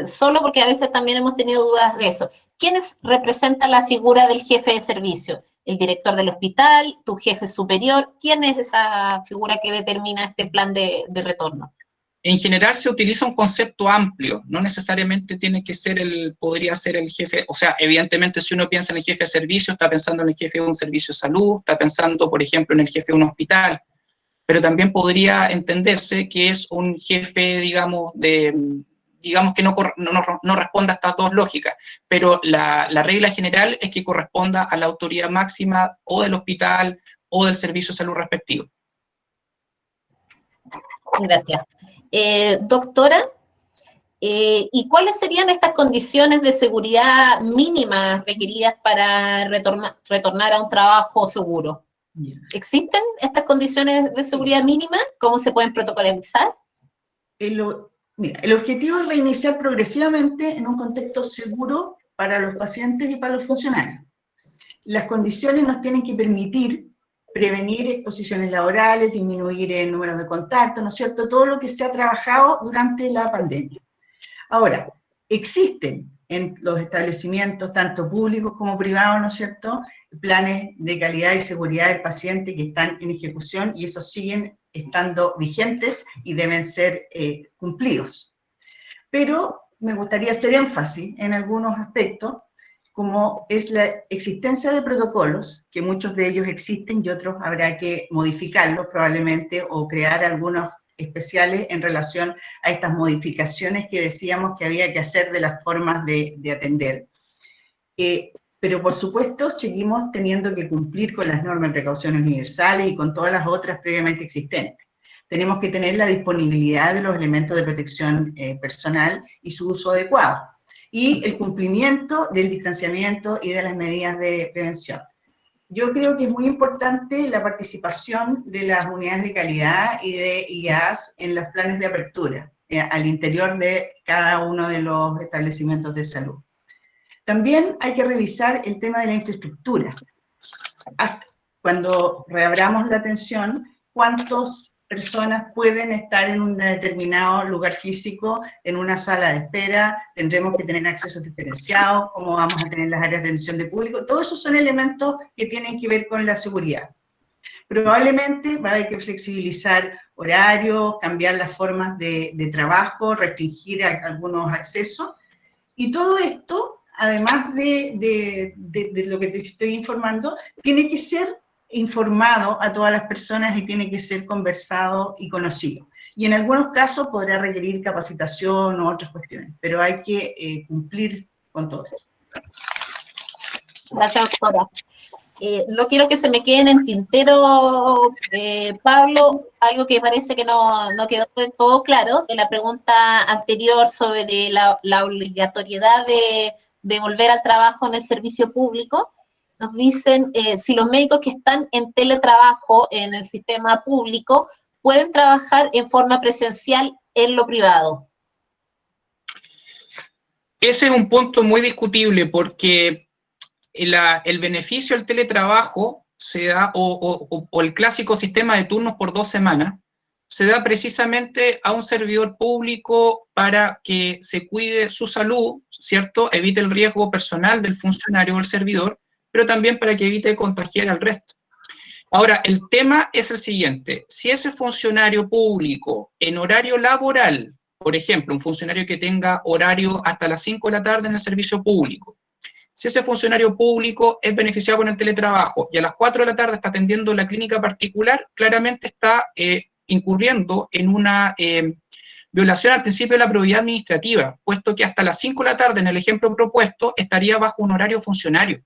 solo porque a veces también hemos tenido dudas de eso. ¿Quiénes representan la figura del jefe de servicio? ¿El director del hospital? ¿Tu jefe superior? ¿Quién es esa figura que determina este plan de retorno? En general se utiliza un concepto amplio, no necesariamente tiene que ser podría ser el jefe, o sea, evidentemente si uno piensa en el jefe de servicio, está pensando en el jefe de un servicio de salud, está pensando, por ejemplo, en el jefe de un hospital, pero también podría entenderse que es un jefe, digamos, que no responda a estas dos lógicas, pero la regla general es que corresponda a la autoridad máxima o del hospital o del servicio de salud respectivo. Gracias. Doctora, ¿y cuáles serían estas condiciones de seguridad mínimas requeridas para retornar a un trabajo seguro? ¿Existen estas condiciones de seguridad mínima? ¿Cómo se pueden protocolizar? Mira, el objetivo es reiniciar progresivamente en un contexto seguro para los pacientes y para los funcionarios. Las condiciones nos tienen que permitir prevenir exposiciones laborales, disminuir el número de contactos, ¿no es cierto? Todo lo que se ha trabajado durante la pandemia. Ahora, existen en los establecimientos, tanto públicos como privados, ¿no es cierto?, planes de calidad y seguridad del paciente que están en ejecución y esos siguen estando vigentes y deben ser cumplidos. Pero me gustaría hacer énfasis en algunos aspectos, como es la existencia de protocolos, que muchos de ellos existen y otros habrá que modificarlos probablemente o crear algunos especiales en relación a estas modificaciones que decíamos que había que hacer de las formas de atender. Pero por supuesto seguimos teniendo que cumplir con las normas de precauciones universales y con todas las otras previamente existentes. Tenemos que tener la disponibilidad de los elementos de protección personal y su uso adecuado, y el cumplimiento del distanciamiento y de las medidas de prevención. Yo creo que es muy importante la participación de las unidades de calidad y de IAS en los planes de apertura al interior de cada uno de los establecimientos de salud. También hay que revisar el tema de la infraestructura. Cuando reabramos la atención, ¿cuántas personas pueden estar en un determinado lugar físico, en una sala de espera? Tendremos que tener acceso diferenciado, cómo vamos a tener las áreas de atención de público. Todos esos son elementos que tienen que ver con la seguridad. Probablemente va a haber que flexibilizar horarios, cambiar las formas de trabajo, restringir algunos accesos, y todo esto, además de lo que te estoy informando, tiene que ser informado a todas las personas y tiene que ser conversado y conocido. Y en algunos casos podrá requerir capacitación o otras cuestiones, pero hay que cumplir con todo eso. Gracias, doctora. No quiero que se me queden en tintero, Pablo, algo que parece que no quedó del todo claro, de la pregunta anterior sobre la obligatoriedad de volver al trabajo en el servicio público. Nos dicen si los médicos que están en teletrabajo en el sistema público pueden trabajar en forma presencial en lo privado. Ese es un punto muy discutible porque el beneficio del teletrabajo se da, o el clásico sistema de turnos por 2 semanas, se da precisamente a un servidor público para que se cuide su salud, ¿cierto? Evite el riesgo personal del funcionario o el servidor, pero también para que evite contagiar al resto. Ahora, el tema es el siguiente: si ese funcionario público en horario laboral, por ejemplo, un funcionario que tenga horario hasta las 5 de la tarde en el servicio público, si ese funcionario público es beneficiado con el teletrabajo y a las 4 de la tarde está atendiendo la clínica particular, claramente está incurriendo en una violación al principio de la probidad administrativa, puesto que hasta las 5 de la tarde, en el ejemplo propuesto, estaría bajo un horario funcionario.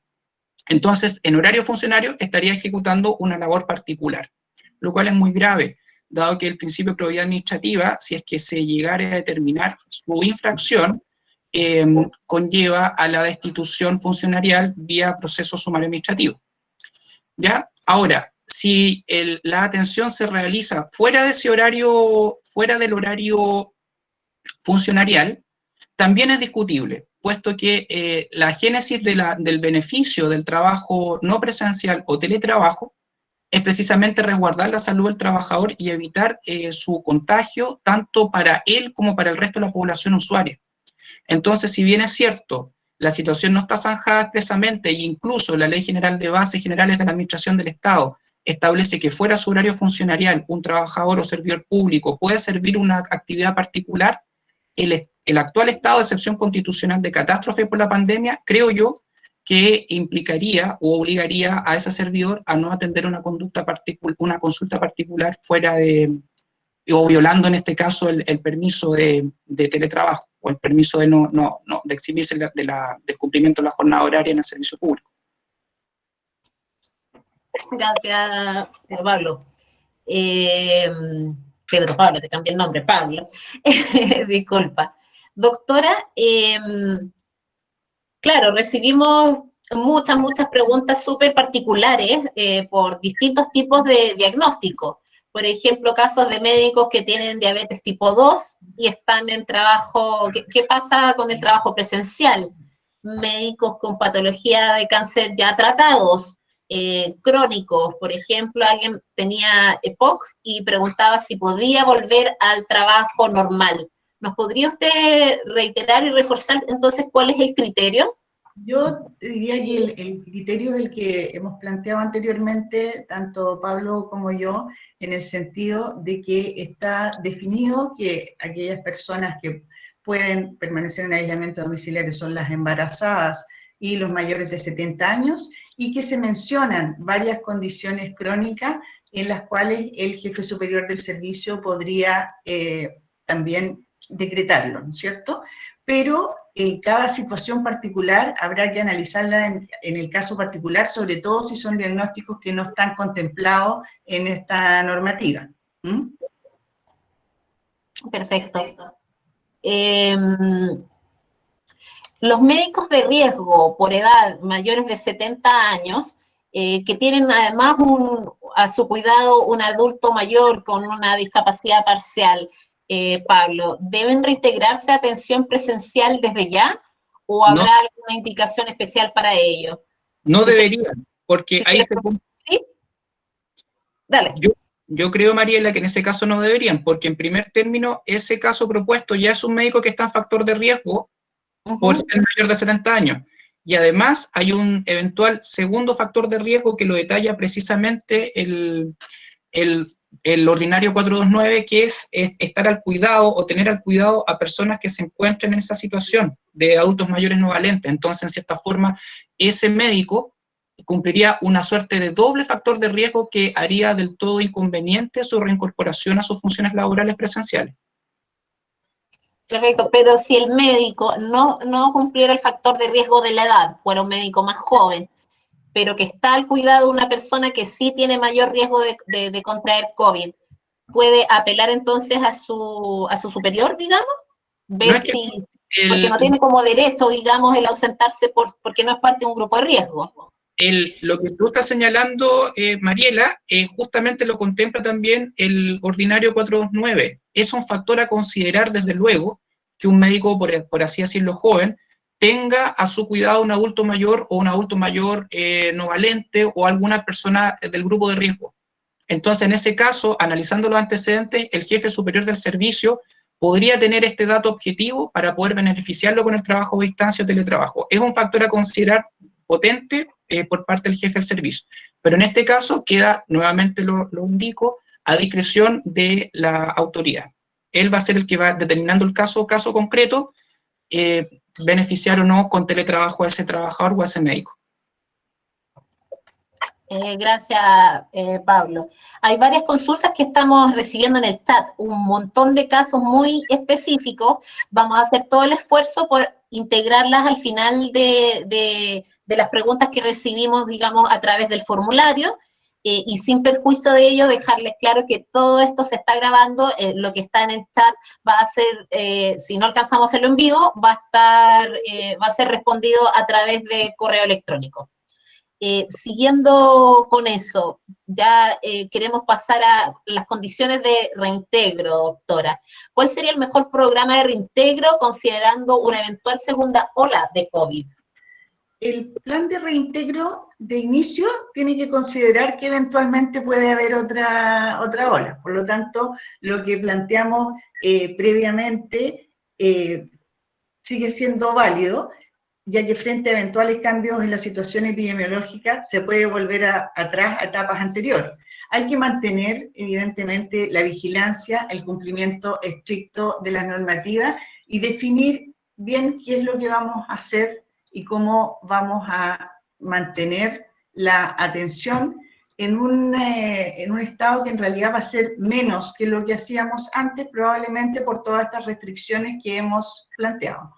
Entonces, en horario funcionario estaría ejecutando una labor particular, lo cual es muy grave, dado que el principio de probidad administrativa, si es que se llegara a determinar su infracción, conlleva a la destitución funcionarial vía proceso sumario administrativo. ¿Ya? Ahora, si la atención se realiza fuera de ese horario, fuera del horario funcionarial, también es discutible, puesto que la génesis del beneficio del trabajo no presencial o teletrabajo es precisamente resguardar la salud del trabajador y evitar su contagio, tanto para él como para el resto de la población usuaria. Entonces, si bien es cierto, la situación no está zanjada expresamente, e incluso la Ley General de Bases Generales de la Administración del Estado establece que fuera su horario funcionarial, un trabajador o servidor público puede servir una actividad particular, el actual estado de excepción constitucional de catástrofe por la pandemia, creo yo, que implicaría o obligaría a ese servidor a no atender una consulta particular fuera de, o violando en este caso el permiso de teletrabajo o el permiso de de eximirse del cumplimiento de la jornada horaria en el servicio público. Gracias, Pedro Pablo. Pedro Pablo, te cambié el nombre, Pablo. Disculpa. Doctora, claro, recibimos muchas preguntas súper particulares por distintos tipos de diagnósticos. Por ejemplo, casos de médicos que tienen diabetes tipo 2 y están en trabajo. ¿Qué pasa con el trabajo presencial? Médicos con patología de cáncer ya tratados, crónicos. Por ejemplo, alguien tenía EPOC y preguntaba si podía volver al trabajo normal. ¿Nos podría usted reiterar y reforzar entonces cuál es el criterio? Yo diría que el criterio es el que hemos planteado anteriormente, tanto Pablo como yo, en el sentido de que está definido que aquellas personas que pueden permanecer en aislamiento domiciliario son las embarazadas y los mayores de 70 años, y que se mencionan varias condiciones crónicas en las cuales el jefe superior del servicio podría también decretarlo, ¿no es cierto? Pero cada situación particular habrá que analizarla en el caso particular, sobre todo si son diagnósticos que no están contemplados en esta normativa. Perfecto. Los médicos de riesgo por edad mayores de 70 años, que tienen además a su cuidado un adulto mayor con una discapacidad parcial, Pablo, ¿deben reintegrarse a atención presencial desde ya o habrá alguna indicación especial para ello? No deberían, porque ahí se... ¿Sí? Dale. Yo creo, Mariela, que en ese caso no deberían, porque en primer término, ese caso propuesto ya es un médico que está en factor de riesgo por ser mayor de 70 años. Y además hay un eventual segundo factor de riesgo que lo detalla precisamente el ordinario 429, que es estar al cuidado o tener al cuidado a personas que se encuentren en esa situación de adultos mayores no valentes. Entonces, en cierta forma, ese médico cumpliría una suerte de doble factor de riesgo que haría del todo inconveniente su reincorporación a sus funciones laborales presenciales. Perfecto, pero si el médico no cumpliera el factor de riesgo de la edad, fuera un médico más joven, pero que está al cuidado de una persona que sí tiene mayor riesgo de contraer COVID, ¿puede apelar entonces a su superior, digamos? Ver si, porque no tiene como derecho, digamos, el ausentarse porque no es parte de un grupo de riesgo. Lo que tú estás señalando, Mariela, justamente lo contempla también el ordinario 429. Es un factor a considerar, desde luego, que un médico, por así decirlo, joven, tenga a su cuidado un adulto mayor o un adulto mayor no valente o alguna persona del grupo de riesgo. Entonces, en ese caso, analizando los antecedentes, el jefe superior del servicio podría tener este dato objetivo para poder beneficiarlo con el trabajo a distancia o teletrabajo. Es un factor a considerar potente por parte del jefe del servicio. Pero en este caso queda, nuevamente lo indico, a discreción de la autoridad. Él va a ser el que va determinando el caso concreto, beneficiar o no con teletrabajo a ese trabajador o a ese médico. Gracias, Pablo. Hay varias consultas que estamos recibiendo en el chat, un montón de casos muy específicos. Vamos a hacer todo el esfuerzo por integrarlas al final de las preguntas que recibimos, digamos, a través del formulario, y sin perjuicio de ello, dejarles claro que todo esto se está grabando, lo que está en el chat va a ser, si no alcanzamos a hacerlo en vivo, va a ser respondido a través de correo electrónico. Siguiendo con eso, ya queremos pasar a las condiciones de reintegro, doctora. ¿Cuál sería el mejor programa de reintegro considerando una eventual segunda ola de COVID? el plan de reintegro de inicio tiene que considerar que eventualmente puede haber otra ola. Por lo tanto, lo que planteamos previamente sigue siendo válido, ya que frente a eventuales cambios en la situación epidemiológica se puede volver atrás a etapas anteriores. Hay que mantener, evidentemente, la vigilancia, el cumplimiento estricto de la normativa y definir bien qué es lo que vamos a hacer y cómo vamos a mantener la atención en un estado que en realidad va a ser menos que lo que hacíamos antes, probablemente por todas estas restricciones que hemos planteado.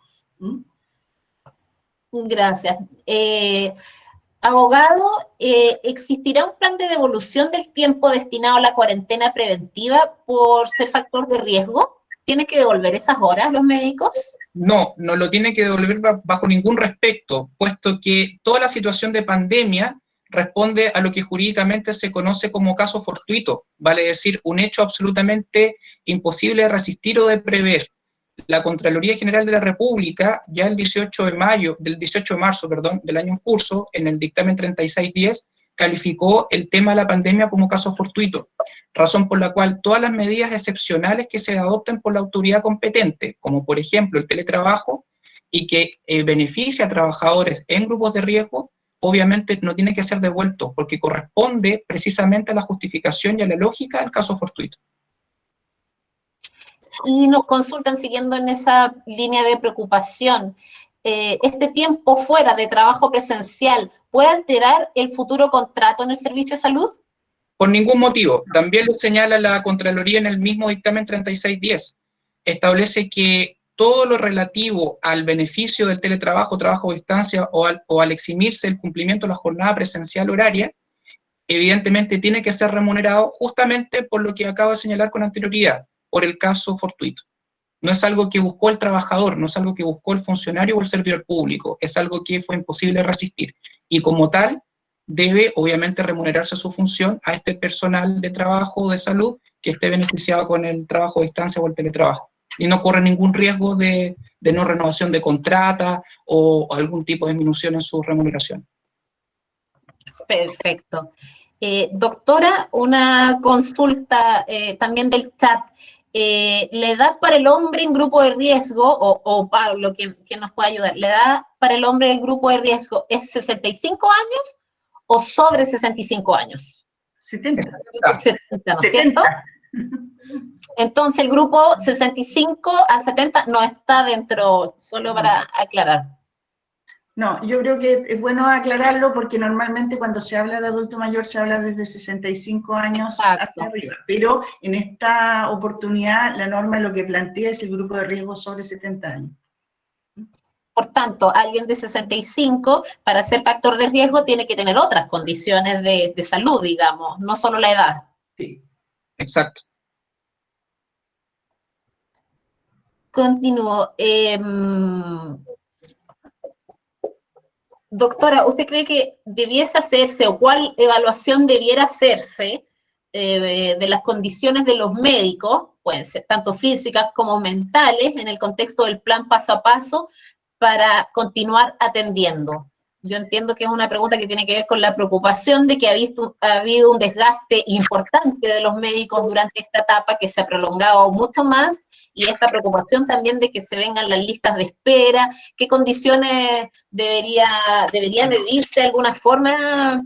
Gracias. Abogado, ¿existirá un plan de devolución del tiempo destinado a la cuarentena preventiva por ser factor de riesgo? ¿Tiene que devolver esas horas los médicos? No, no lo tiene que devolver bajo ningún respecto, puesto que toda la situación de pandemia responde a lo que jurídicamente se conoce como caso fortuito, vale decir, un hecho absolutamente imposible de resistir o de prever. La Contraloría General de la República, ya el 18 de marzo del año en curso, en el dictamen 3610, calificó el tema de la pandemia como caso fortuito, razón por la cual todas las medidas excepcionales que se adopten por la autoridad competente, como por ejemplo el teletrabajo, y que beneficia a trabajadores en grupos de riesgo, obviamente no tiene que ser devuelto, porque corresponde precisamente a la justificación y a la lógica del caso fortuito. Y nos consultan, siguiendo en esa línea de preocupación, ¿este tiempo fuera de trabajo presencial puede alterar el futuro contrato en el servicio de salud? Por ningún motivo. También lo señala la Contraloría en el mismo dictamen 3610. Establece que todo lo relativo al beneficio del teletrabajo, trabajo a distancia o al eximirse el cumplimiento de la jornada presencial horaria, evidentemente tiene que ser remunerado justamente por lo que acabo de señalar con anterioridad, por el caso fortuito. No es algo que buscó el trabajador, no es algo que buscó el funcionario o el servidor público, es algo que fue imposible resistir. Y como tal, debe obviamente remunerarse su función a este personal de trabajo de salud que esté beneficiado con el trabajo a distancia o el teletrabajo. Y no corre ningún riesgo de no renovación de contrata o algún tipo de disminución en su remuneración. Perfecto. Doctora, una consulta también del chat. ¿La edad para el hombre en grupo de riesgo, o Pablo, que nos puede ayudar, la edad para el hombre en grupo de riesgo es 65 años o sobre 65 años? 70. 70, ¿no es cierto? Entonces el grupo 65 a 70 no está dentro, solo para aclarar. No, yo creo que es bueno aclararlo porque normalmente cuando se habla de adulto mayor se habla desde 65 años hacia arriba, pero en esta oportunidad la norma lo que plantea es el grupo de riesgo sobre 70 años. Por tanto, alguien de 65, para ser factor de riesgo, tiene que tener otras condiciones de salud, digamos, no solo la edad. Sí. Exacto. Continúo. Doctora, ¿usted cree que debiese hacerse o cuál evaluación debiera hacerse de las condiciones de los médicos, pueden ser tanto físicas como mentales, en el contexto del plan paso a paso, para continuar atendiendo? Yo entiendo que es una pregunta que tiene que ver con la preocupación de que ha habido un desgaste importante de los médicos durante esta etapa que se ha prolongado mucho más, y esta preocupación también de que se vengan las listas de espera. ¿Qué condiciones debería medirse de alguna forma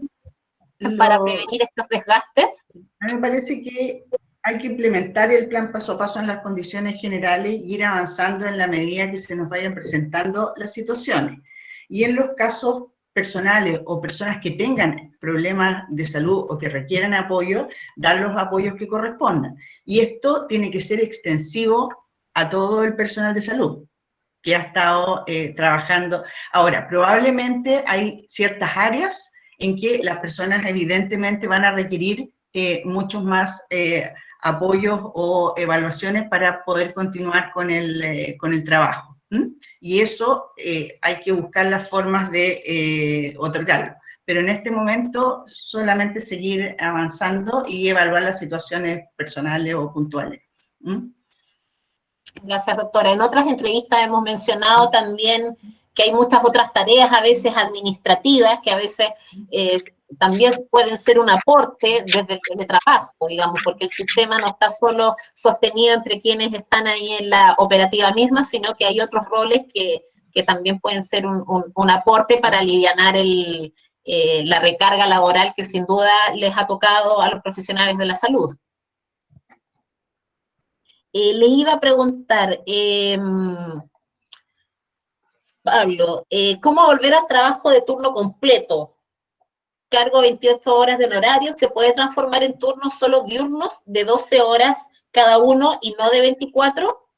para prevenir estos desgastes? A mí me parece que hay que implementar el plan paso a paso en las condiciones generales y ir avanzando en la medida que se nos vayan presentando las situaciones. Y en los casos personales o personas que tengan problemas de salud o que requieran apoyo, dar los apoyos que correspondan. Y esto tiene que ser extensivo a todo el personal de salud que ha estado trabajando. Ahora, probablemente hay ciertas áreas en que las personas evidentemente van a requerir muchos más apoyos o evaluaciones para poder continuar con el trabajo. Y eso hay que buscar las formas de otorgarlo. Pero en este momento solamente seguir avanzando y evaluar las situaciones personales o puntuales. Gracias, doctora. En otras entrevistas hemos mencionado también que hay muchas otras tareas a veces administrativas que a veces también pueden ser un aporte desde el teletrabajo, digamos, porque el sistema no está solo sostenido entre quienes están ahí en la operativa misma, sino que hay otros roles que también pueden ser un aporte para alivianar la recarga laboral que sin duda les ha tocado a los profesionales de la salud. Le iba a preguntar, Pablo, ¿cómo volver al trabajo de turno completo? Cargo 28 horas de horario, ¿se puede transformar en turnos solo diurnos de 12 horas cada uno y no de 24?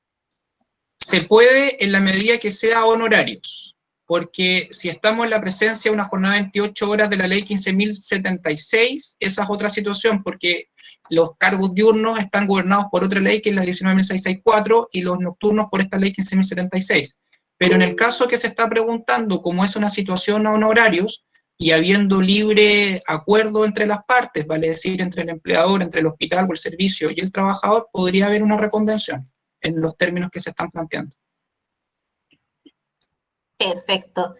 Se puede en la medida que sea honorarios, porque si estamos en la presencia de una jornada de 28 horas de la ley 15.076, esa es otra situación, porque los cargos diurnos están gobernados por otra ley que es la 19.664 y los nocturnos por esta ley 15.076. Pero en el caso que se está preguntando, como es una situación a honorarios, y habiendo libre acuerdo entre las partes, vale decir, entre el empleador, entre el hospital o el servicio y el trabajador, podría haber una reconvención en los términos que se están planteando. Perfecto.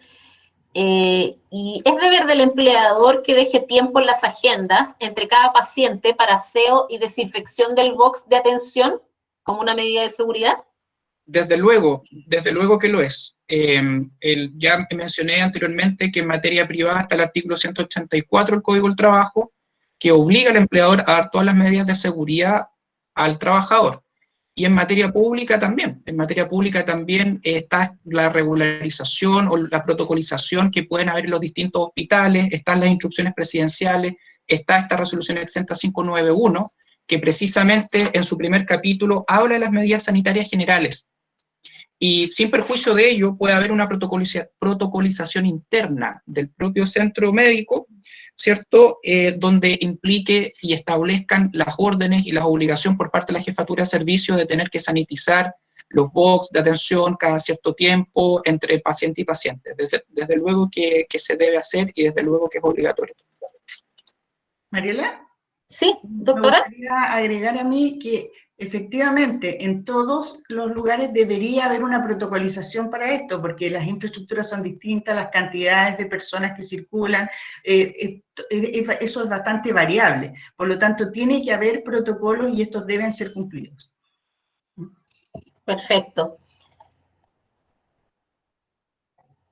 Y es deber del empleador que deje tiempo en las agendas entre cada paciente para aseo y desinfección del box de atención como una medida de seguridad. Desde luego que lo es. Ya mencioné anteriormente que en materia privada está el artículo 184 del Código del Trabajo, que obliga al empleador a dar todas las medidas de seguridad al trabajador. Y en materia pública también. En materia pública también está la regularización o la protocolización que pueden haber en los distintos hospitales, están las instrucciones presidenciales, está esta resolución exenta 591, que precisamente en su primer capítulo habla de las medidas sanitarias generales. Y sin perjuicio de ello, puede haber una protocolización interna del propio centro médico, ¿cierto? Donde implique y establezcan las órdenes y las obligaciones por parte de la jefatura de servicio de tener que sanitizar los box de atención cada cierto tiempo entre paciente y paciente. Desde luego que se debe hacer y desde luego que es obligatorio. Mariela. Sí, doctora. Me gustaría agregar a mí que efectivamente en todos los lugares debería haber una protocolización para esto, porque las infraestructuras son distintas, las cantidades de personas que circulan, eso es bastante variable. Por lo tanto, tiene que haber protocolos y estos deben ser cumplidos. Perfecto.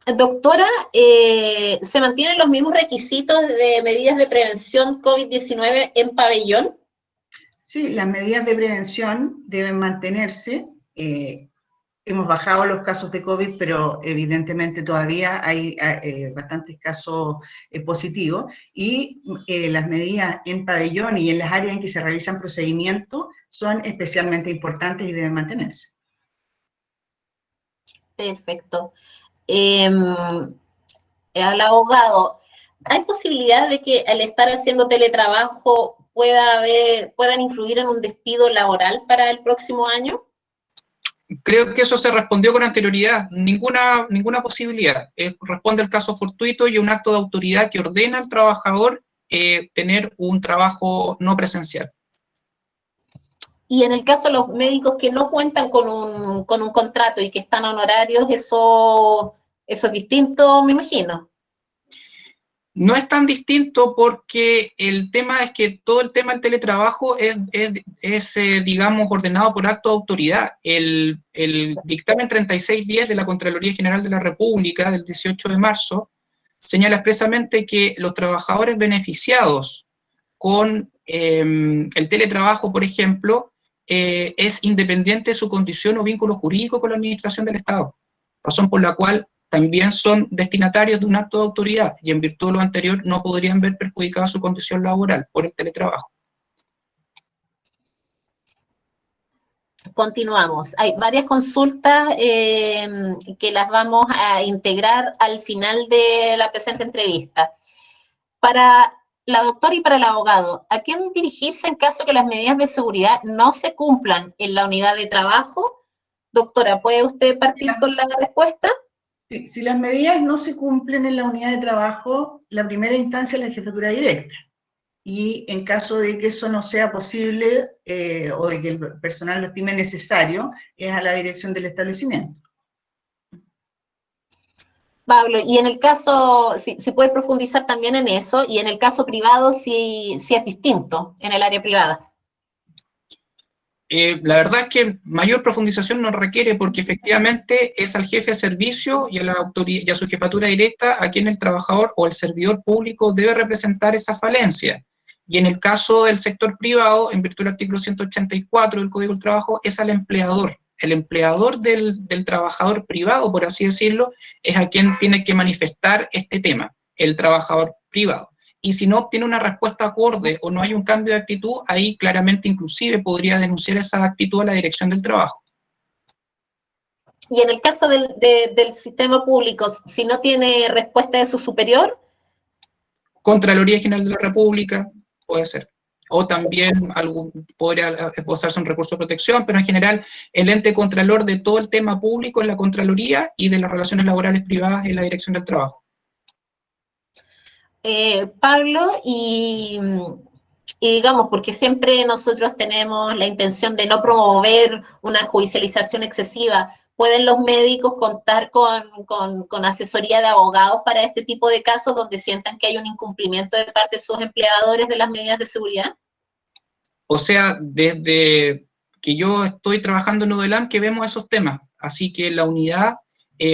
Doctora, ¿se mantienen los mismos requisitos de medidas de prevención COVID-19 en pabellón? Sí, las medidas de prevención deben mantenerse. Hemos bajado los casos de COVID, pero evidentemente todavía hay bastantes casos positivos. Y las medidas en pabellón y en las áreas en que se realizan procedimientos son especialmente importantes y deben mantenerse. Perfecto. Al abogado, ¿hay posibilidad de que al estar haciendo teletrabajo puedan influir en un despido laboral para el próximo año? Creo que eso se respondió con anterioridad. Ninguna posibilidad. Responde al caso fortuito y un acto de autoridad que ordena al trabajador tener un trabajo no presencial. Y en el caso de los médicos que no cuentan con un contrato y que están honorarios, eso es distinto, me imagino. No es tan distinto porque el tema es que todo el tema del teletrabajo es digamos, ordenado por acto de autoridad. El dictamen 3610 de la Contraloría General de la República del 18 de marzo señala expresamente que los trabajadores beneficiados con el teletrabajo, por ejemplo, es independiente de su condición o vínculo jurídico con la administración del Estado, razón por la cual también son destinatarios de un acto de autoridad y en virtud de lo anterior no podrían ver perjudicada su condición laboral por el teletrabajo. Continuamos. Hay varias consultas que las vamos a integrar al final de la presente entrevista. Para la doctora y para el abogado, ¿a quién dirigirse en caso que las medidas de seguridad no se cumplan en la unidad de trabajo? Doctora, ¿puede usted partir con la respuesta? Sí, si las medidas no se cumplen en la unidad de trabajo, la primera instancia es la jefatura directa. Y en caso de que eso no sea posible o de que el personal lo estime necesario, es a la dirección del establecimiento. Pablo, y en el caso, si puedes profundizar también en eso, y en el caso privado, si es distinto en el área privada. La verdad es que mayor profundización no requiere porque efectivamente es al jefe de servicio y a la autoridad y a su jefatura directa a quien el trabajador o el servidor público debe representar esa falencia. Y en el caso del sector privado, en virtud del artículo 184 del Código del Trabajo, es al empleador. El empleador del trabajador privado, por así decirlo, es a quien tiene que manifestar este tema, el trabajador privado. Y si no obtiene una respuesta acorde o no hay un cambio de actitud, ahí claramente inclusive podría denunciar esa actitud a la dirección del trabajo. Y en el caso del sistema público, si no tiene respuesta de su superior. Contraloría General de la República, puede ser. O también podría esbozarse un recurso de protección, pero en general el ente contralor de todo el tema público es la Contraloría y de las relaciones laborales privadas es la Dirección del Trabajo. Pablo, y digamos, porque siempre nosotros tenemos la intención de no promover una judicialización excesiva, ¿pueden los médicos contar con asesoría de abogados para este tipo de casos donde sientan que hay un incumplimiento de parte de sus empleadores de las medidas de seguridad? O sea, desde que yo estoy trabajando en UDELAM que vemos esos temas, así que la unidad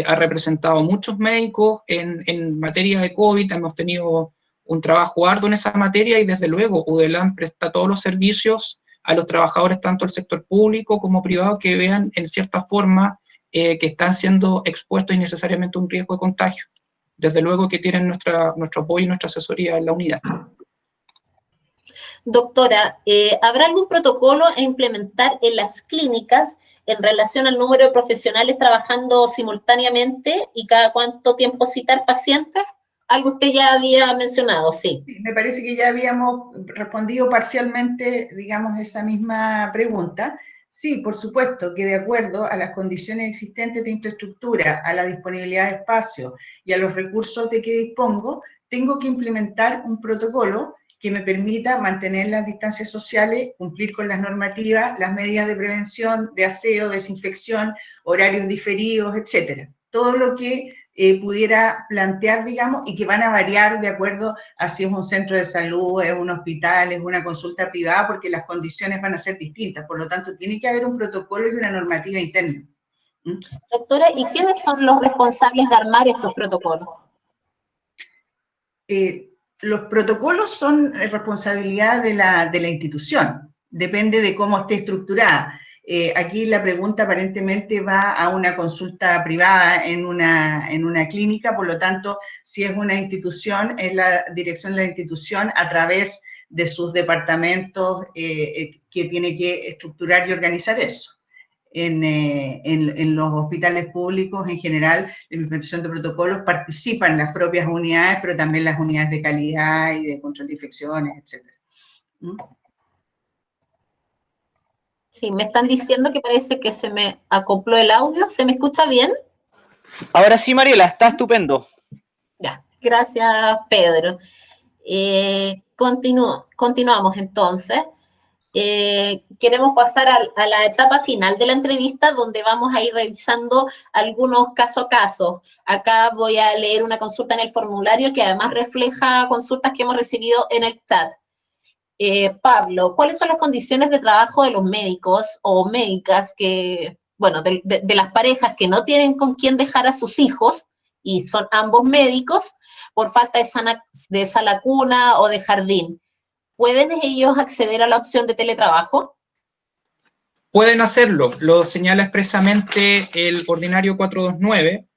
ha representado muchos médicos en materia de COVID, hemos tenido un trabajo arduo en esa materia y desde luego UDELAM presta todos los servicios a los trabajadores tanto del sector público como privado que vean en cierta forma que están siendo expuestos innecesariamente a un riesgo de contagio. Desde luego que tienen nuestro apoyo y nuestra asesoría en la unidad. Doctora, ¿habrá algún protocolo a implementar en las clínicas en relación al número de profesionales trabajando simultáneamente y cada cuánto tiempo citar pacientes? Algo usted ya había mencionado, sí. Sí, me parece que ya habíamos respondido parcialmente, digamos, esa misma pregunta. Sí, por supuesto que de acuerdo a las condiciones existentes de infraestructura, a la disponibilidad de espacio y a los recursos de que dispongo, tengo que implementar un protocolo que me permita mantener las distancias sociales, cumplir con las normativas, las medidas de prevención, de aseo, desinfección, horarios diferidos, etcétera. Todo lo que pudiera plantear, digamos, y que van a variar de acuerdo a si es un centro de salud, es un hospital, es una consulta privada, porque las condiciones van a ser distintas. Por lo tanto, tiene que haber un protocolo y una normativa interna. Doctora, ¿y quiénes son los responsables de armar estos protocolos? Los protocolos son responsabilidad de la institución, depende de cómo esté estructurada. Aquí la pregunta aparentemente va a una consulta privada en una clínica, por lo tanto, si es una institución, es la dirección de la institución a través de sus departamentos que tiene que estructurar y organizar eso. En los hospitales públicos en general, en la implementación de protocolos participan las propias unidades, pero también las unidades de calidad y de control de infecciones, etc. Sí, me están diciendo que parece que se me acopló el audio. ¿Se me escucha bien? Ahora sí, Mariela, está estupendo. Ya, gracias, Pedro. Continuamos entonces. Queremos pasar a la etapa final de la entrevista donde vamos a ir revisando algunos caso a caso. Acá voy a leer una consulta en el formulario que además refleja consultas que hemos recibido en el chat. Pablo, ¿cuáles son las condiciones de trabajo de los médicos o médicas que, bueno, de las parejas que no tienen con quién dejar a sus hijos y son ambos médicos por falta de sala cuna o de jardín? ¿Pueden ellos acceder a la opción de teletrabajo? Pueden hacerlo, lo señala expresamente el ordinario 429,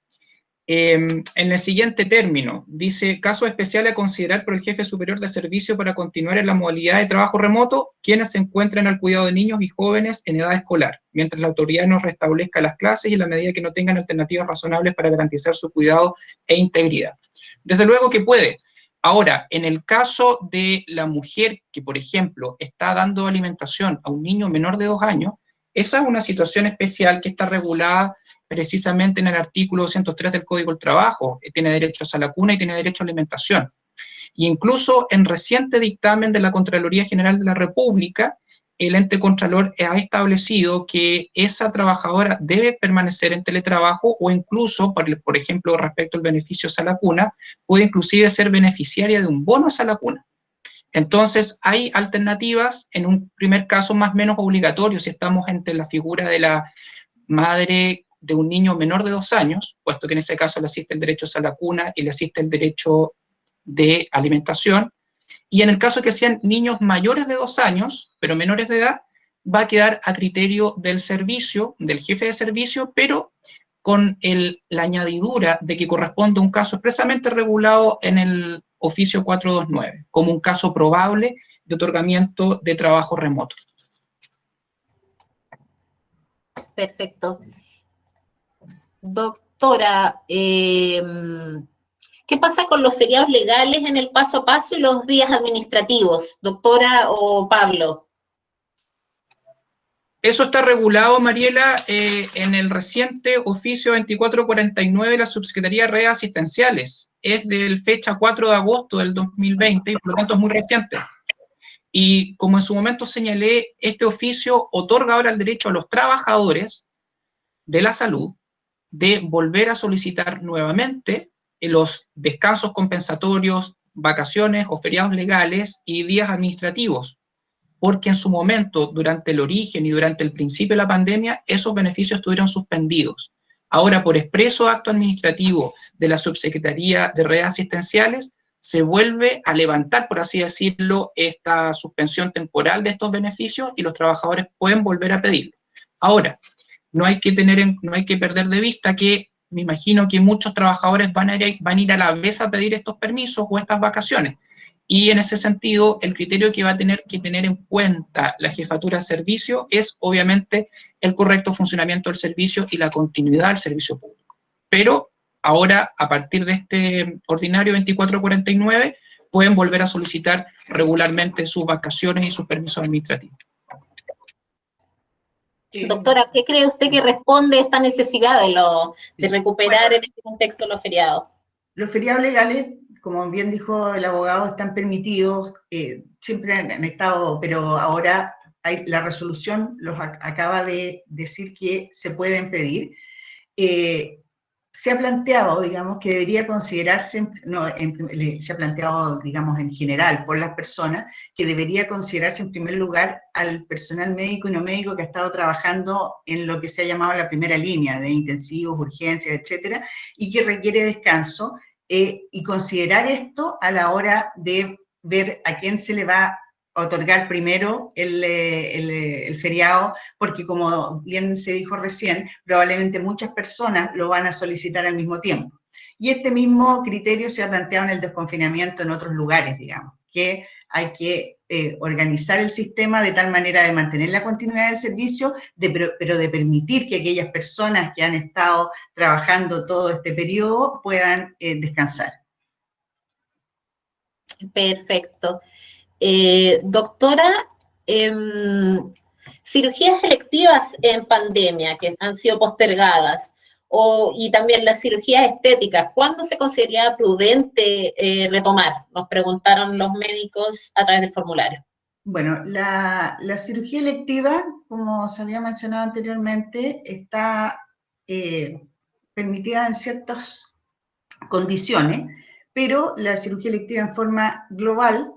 en el siguiente término, dice, caso especial a considerar por el jefe superior de servicio para continuar en la modalidad de trabajo remoto, quienes se encuentren al cuidado de niños y jóvenes en edad escolar, mientras la autoridad nos restablezca las clases y en la medida que no tengan alternativas razonables para garantizar su cuidado e integridad. Desde luego que puede. Ahora, en el caso de la mujer que, por ejemplo, está dando alimentación a un niño menor de 2 años, esa es una situación especial que está regulada precisamente en el artículo 203 del Código del Trabajo. Tiene derecho a sala cuna y tiene derecho a alimentación. Y incluso en reciente dictamen de la Contraloría General de la República, el ente contralor ha establecido que esa trabajadora debe permanecer en teletrabajo o incluso, por ejemplo, respecto al beneficio Sala Cuna, puede inclusive ser beneficiaria de un bono a Sala Cuna. Entonces, hay alternativas, en un primer caso más o menos obligatorio, si estamos entre la figura de la madre de un niño menor de 2 años, puesto que en ese caso le asiste el derecho a la cuna y le asiste el derecho de alimentación, y en el caso que sean niños mayores de 2 años, pero menores de edad, va a quedar a criterio del servicio, del jefe de servicio, pero con la añadidura de que corresponde a un caso expresamente regulado en el oficio 429, como un caso probable de otorgamiento de trabajo remoto. Perfecto. Doctora, ¿qué pasa con los feriados legales en el paso a paso y los días administrativos? Doctora o Pablo. Eso está regulado, Mariela, en el reciente oficio 2449 de la Subsecretaría de Redes Asistenciales. Es de fecha 4 de agosto del 2020 y por lo tanto es muy reciente. Y como en su momento señalé, este oficio otorga ahora el derecho a los trabajadores de la salud de volver a solicitar nuevamente los descansos compensatorios, vacaciones o feriados legales y días administrativos, porque en su momento, durante el origen y durante el principio de la pandemia, esos beneficios estuvieron suspendidos. Ahora, por expreso acto administrativo de la Subsecretaría de Redes Asistenciales, se vuelve a levantar, por así decirlo, esta suspensión temporal de estos beneficios y los trabajadores pueden volver a pedirlo. Ahora, no hay que perder de vista que me imagino que muchos trabajadores van a ir a la vez a pedir estos permisos o estas vacaciones. Y en ese sentido, el criterio que va a tener que tener en cuenta la jefatura de servicio es, obviamente, el correcto funcionamiento del servicio y la continuidad del servicio público. Pero ahora, a partir de este ordinario 2449, pueden volver a solicitar regularmente sus vacaciones y sus permisos administrativos. Doctora, ¿qué cree usted que responde a esta necesidad de recuperar en este contexto los feriados? Los feriados legales, como bien dijo el abogado, están permitidos, siempre han estado, pero ahora la resolución los acaba de decir que se pueden pedir. Se ha planteado, digamos, que debería considerarse, se ha planteado, digamos, en general por las personas, que debería considerarse en primer lugar al personal médico y no médico que ha estado trabajando en lo que se ha llamado la primera línea de intensivos, urgencias, etcétera, y que requiere descanso, y considerar esto a la hora de ver a quién se le va otorgar primero el feriado, porque como bien se dijo recién, probablemente muchas personas lo van a solicitar al mismo tiempo. Y este mismo criterio se ha planteado en el desconfinamiento en otros lugares, digamos, que hay que organizar el sistema de tal manera de mantener la continuidad del servicio, pero de permitir que aquellas personas que han estado trabajando todo este periodo puedan descansar. Perfecto. Doctora, cirugías electivas en pandemia que han sido postergadas y también las cirugías estéticas, ¿cuándo se consideraría prudente retomar? Nos preguntaron los médicos a través del formulario. Bueno, la cirugía electiva, como se había mencionado anteriormente, está permitida en ciertas condiciones, pero la cirugía electiva en forma global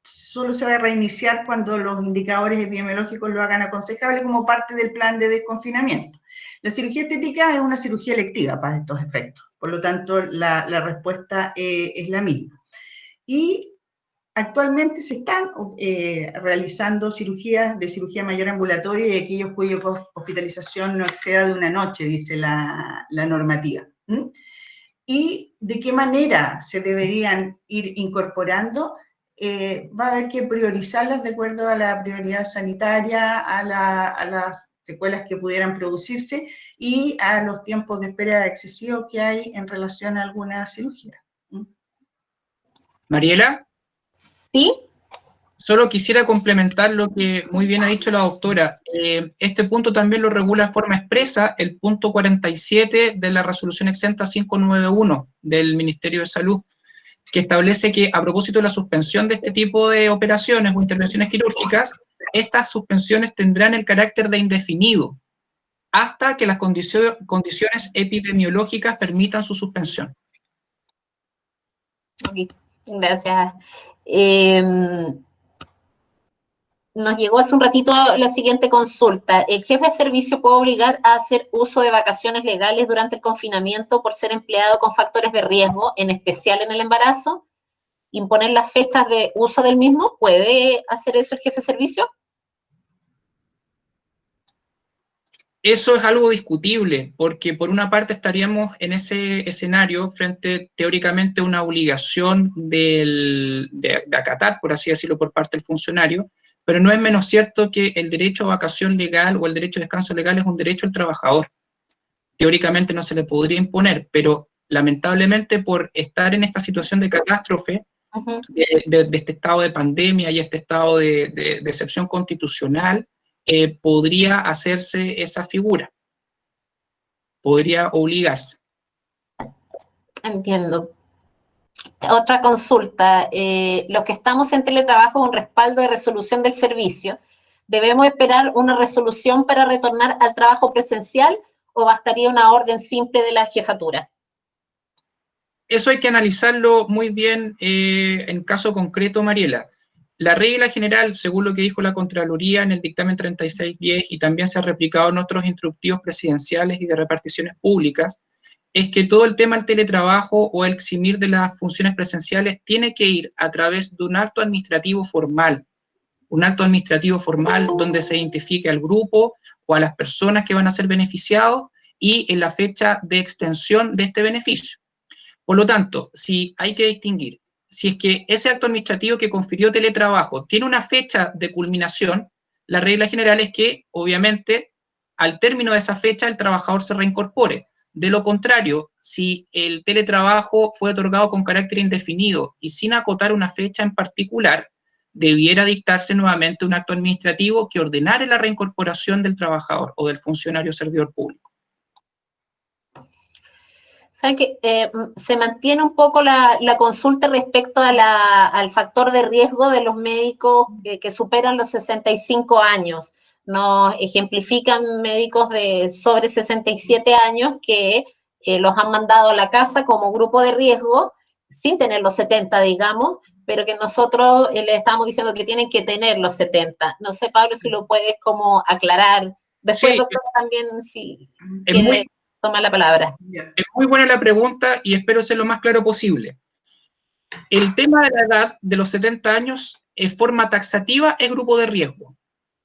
solo se va a reiniciar cuando los indicadores epidemiológicos lo hagan aconsejable como parte del plan de desconfinamiento. La cirugía estética es una cirugía electiva para estos efectos, por lo tanto la respuesta es la misma. Y actualmente se están realizando cirugías de cirugía mayor ambulatoria y aquellos cuya hospitalización no exceda de una noche, dice la normativa. ¿Y de qué manera se deberían ir incorporando? Va a haber que priorizarlas de acuerdo a la prioridad sanitaria, a las secuelas que pudieran producirse y a los tiempos de espera excesivos que hay en relación a alguna cirugía. Mariela. ¿Sí? Solo quisiera complementar lo que muy bien ha dicho la doctora. Este punto también lo regula de forma expresa el punto 47 de la resolución exenta 591 del Ministerio de Salud, que establece que a propósito de la suspensión de este tipo de operaciones o intervenciones quirúrgicas, estas suspensiones tendrán el carácter de indefinido hasta que las condiciones epidemiológicas permitan su suspensión. Ok, gracias. Nos llegó hace un ratito la siguiente consulta. ¿El jefe de servicio puede obligar a hacer uso de vacaciones legales durante el confinamiento por ser empleado con factores de riesgo, en especial en el embarazo? ¿Imponer las fechas de uso del mismo? ¿Puede hacer eso el jefe de servicio? Eso es algo discutible, porque por una parte estaríamos en ese escenario frente teóricamente a una obligación de acatar, por así decirlo, por parte del funcionario, pero no es menos cierto que el derecho a vacación legal o el derecho a descanso legal es un derecho al trabajador. Teóricamente no se le podría imponer, pero lamentablemente por estar en esta situación de catástrofe, de este estado de pandemia y este estado de excepción constitucional, podría hacerse esa figura, podría obligarse. Entiendo. Otra consulta. Los que estamos en teletrabajo con respaldo de resolución del servicio, ¿debemos esperar una resolución para retornar al trabajo presencial o bastaría una orden simple de la jefatura? Eso hay que analizarlo muy bien en caso concreto, Mariela. La regla general, según lo que dijo la Contraloría en el dictamen 3610 y también se ha replicado en otros instructivos presidenciales y de reparticiones públicas, es que todo el tema del teletrabajo o el eximir de las funciones presenciales tiene que ir a través de un acto administrativo formal donde se identifique al grupo o a las personas que van a ser beneficiados y en la fecha de extensión de este beneficio. Por lo tanto, si hay que distinguir, si es que ese acto administrativo que confirió teletrabajo tiene una fecha de culminación, la regla general es que, obviamente, al término de esa fecha, el trabajador se reincorpore. De lo contrario, si el teletrabajo fue otorgado con carácter indefinido y sin acotar una fecha en particular, debiera dictarse nuevamente un acto administrativo que ordenara la reincorporación del trabajador o del funcionario servidor público. ¿Saben que se mantiene un poco la consulta respecto al factor de riesgo de los médicos que superan los 65 años? Nos ejemplifican médicos de sobre 67 años que los han mandado a la casa como grupo de riesgo, sin tener los 70, digamos, pero que nosotros les estamos diciendo que tienen que tener los 70. No sé, Pablo, si lo puedes como aclarar. Después, Sí, doctor, también si es quiere tomar la palabra. Es muy buena la pregunta y espero ser lo más claro posible. El tema de la edad de los 70 años, en forma taxativa, es grupo de riesgo,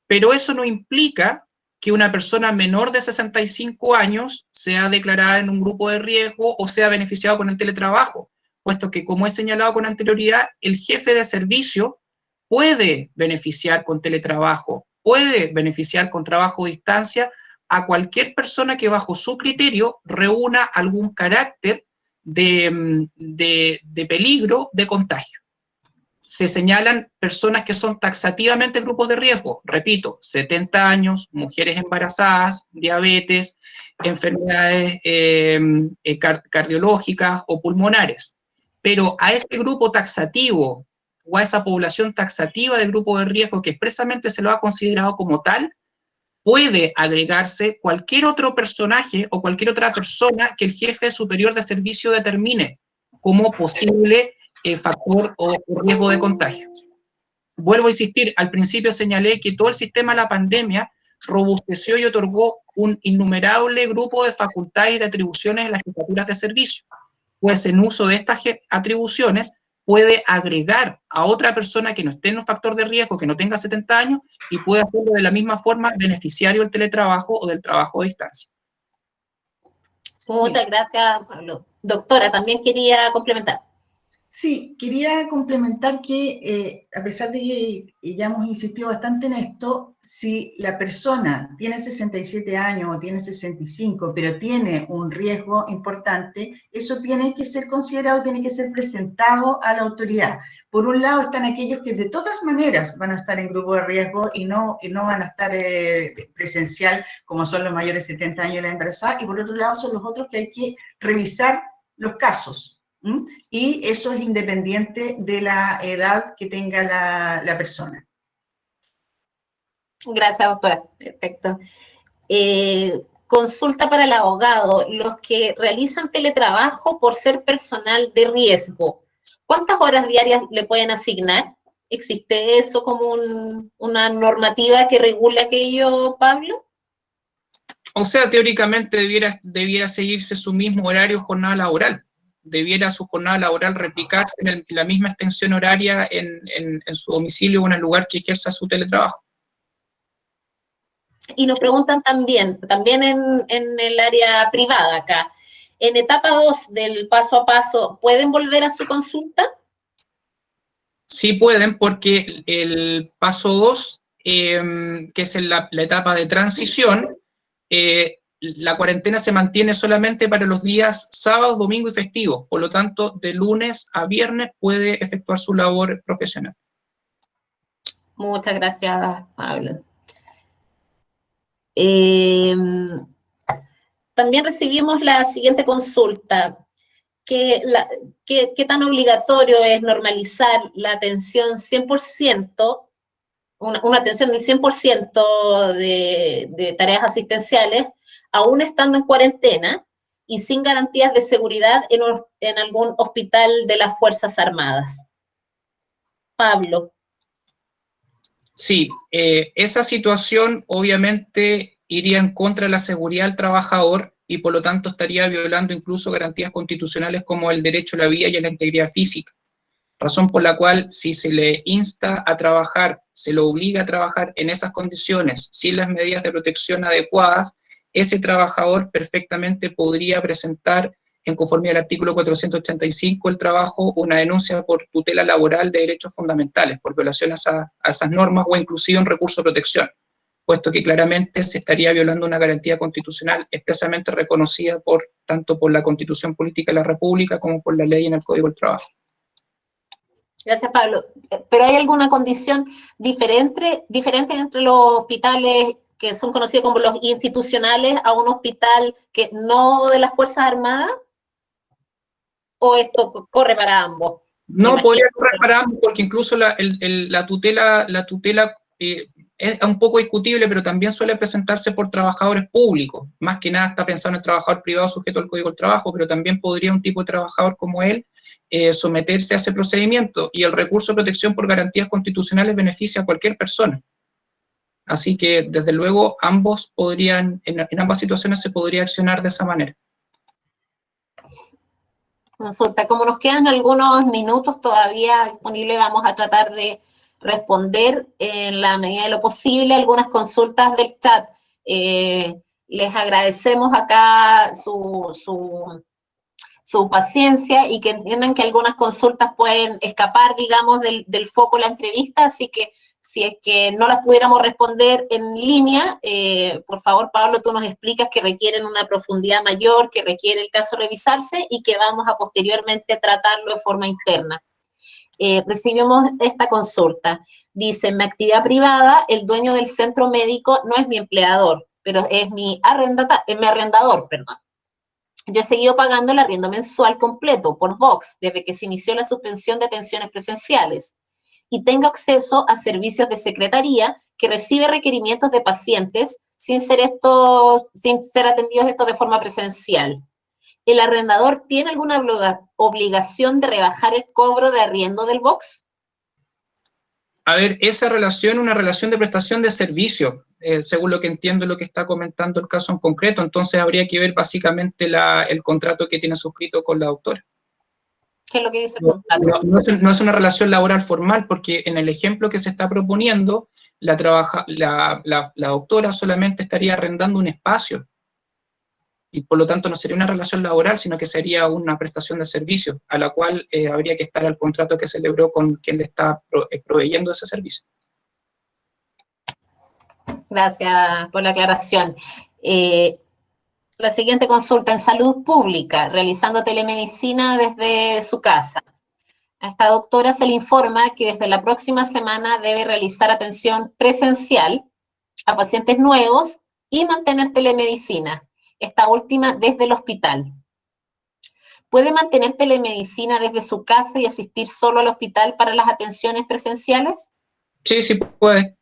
pero eso no implica que una persona menor de 65 años sea declarada en un grupo de riesgo o sea beneficiado con el teletrabajo, puesto que, como he señalado con anterioridad, el jefe de servicio puede beneficiar con teletrabajo, puede beneficiar con trabajo a distancia a cualquier persona que bajo su criterio reúna algún carácter de peligro de contagio. Se señalan personas que son taxativamente grupos de riesgo, repito, 70 años, mujeres embarazadas, diabetes, enfermedades cardiológicas o pulmonares. Pero a ese grupo taxativo o a esa población taxativa del grupo de riesgo que expresamente se lo ha considerado como tal, puede agregarse cualquier otro personaje o cualquier otra persona que el jefe superior de servicio determine como posible factor o riesgo de contagio. Vuelvo a insistir, al principio señalé que todo el sistema de la pandemia robusteció y otorgó un innumerable grupo de facultades y de atribuciones en las jefaturas de servicio, pues en uso de estas atribuciones puede agregar a otra persona que no esté en un factor de riesgo, que no tenga 70 años, y puede hacerlo de la misma forma beneficiario del teletrabajo o del trabajo a distancia. Muchas gracias, Pablo. Doctora, también quería complementar. Sí, quería complementar que a pesar de que ya hemos insistido bastante en esto, si la persona tiene 67 años o tiene 65, pero tiene un riesgo importante, eso tiene que ser considerado, tiene que ser presentado a la autoridad. Por un lado están aquellos que de todas maneras van a estar en grupo de riesgo y no van a estar presencial, como son los mayores de 70 años y la embarazada, y por otro lado son los otros que hay que revisar los casos. Y eso es independiente de la edad que tenga la persona. Gracias, doctora. Perfecto. Consulta para el abogado. Los que realizan teletrabajo por ser personal de riesgo, ¿cuántas horas diarias le pueden asignar? ¿Existe eso como una normativa que regule aquello, Pablo? O sea, teóricamente debiera seguirse su mismo horario jornada laboral. Debiera su jornada laboral replicarse en la misma extensión horaria en su domicilio o en el lugar que ejerza su teletrabajo. Y nos preguntan también en el área privada acá, en etapa 2 del paso a paso, ¿pueden volver a su consulta? Sí pueden, porque el paso 2, que es la etapa de transición, la cuarentena se mantiene solamente para los días sábados, domingos y festivos. Por lo tanto, de lunes a viernes puede efectuar su labor profesional. Muchas gracias, Pablo. También recibimos la siguiente consulta. ¿Qué tan obligatorio es normalizar la atención 100%, una atención del 100% de tareas asistenciales, aún estando en cuarentena y sin garantías de seguridad en algún hospital de las Fuerzas Armadas? Pablo. Sí, esa situación obviamente iría en contra de la seguridad del trabajador y por lo tanto estaría violando incluso garantías constitucionales como el derecho a la vida y a la integridad física. Razón por la cual, si se le insta a trabajar, se lo obliga a trabajar en esas condiciones, sin las medidas de protección adecuadas, ese trabajador perfectamente podría presentar, en conformidad al artículo 485 del trabajo, una denuncia por tutela laboral de derechos fundamentales, por violación a esas normas o inclusive un recurso de protección, puesto que claramente se estaría violando una garantía constitucional expresamente reconocida tanto por la Constitución Política de la República como por la ley en el Código del Trabajo. Gracias, Pablo. ¿Pero hay alguna condición diferente entre los hospitales que son conocidos como los institucionales a un hospital que no de las Fuerzas Armadas? ¿O esto corre para ambos? No, podría correr para ambos, porque incluso la tutela es un poco discutible, pero también suele presentarse por trabajadores públicos. Más que nada está pensando en el trabajador privado sujeto al Código del Trabajo, pero también podría un tipo de trabajador como él someterse a ese procedimiento. Y el recurso de protección por garantías constitucionales beneficia a cualquier persona. Así que, desde luego, ambos podrían, en ambas situaciones se podría accionar de esa manera. Consulta. Como nos quedan algunos minutos todavía disponibles, vamos a tratar de responder en la medida de lo posible algunas consultas del chat. Les agradecemos acá su paciencia y que entiendan que algunas consultas pueden escapar, digamos, del foco de la entrevista, así que si es que no las pudiéramos responder en línea, por favor, Pablo, tú nos explicas que requieren una profundidad mayor, que requiere el caso revisarse y que vamos a posteriormente tratarlo de forma interna. Recibimos esta consulta. Dice, en mi actividad privada, el dueño del centro médico no es mi empleador, pero es mi arrendador, perdón. Yo he seguido pagando el arriendo mensual completo por Vox desde que se inició la suspensión de atenciones presenciales y tengo acceso a servicios de secretaría que recibe requerimientos de pacientes sin ser atendidos estos de forma presencial. ¿El arrendador tiene alguna obligación de rebajar el cobro de arriendo del Vox? A ver, esa relación es una relación de prestación de servicio, según lo que entiendo lo que está comentando el caso en concreto, entonces habría que ver básicamente el contrato que tiene suscrito con la doctora. ¿Qué es lo que dice el contrato? No es una relación laboral formal, porque en el ejemplo que se está proponiendo, la doctora solamente estaría arrendando un espacio, y por lo tanto no sería una relación laboral, sino que sería una prestación de servicio, a la cual habría que estar al contrato que celebró con quien le está proveyendo ese servicio. Gracias por la aclaración. La siguiente consulta, en salud pública, realizando telemedicina desde su casa. A esta doctora se le informa que desde la próxima semana debe realizar atención presencial a pacientes nuevos y mantener telemedicina, esta última desde el hospital. ¿Puede mantener telemedicina desde su casa y asistir solo al hospital para las atenciones presenciales? Sí, sí puede.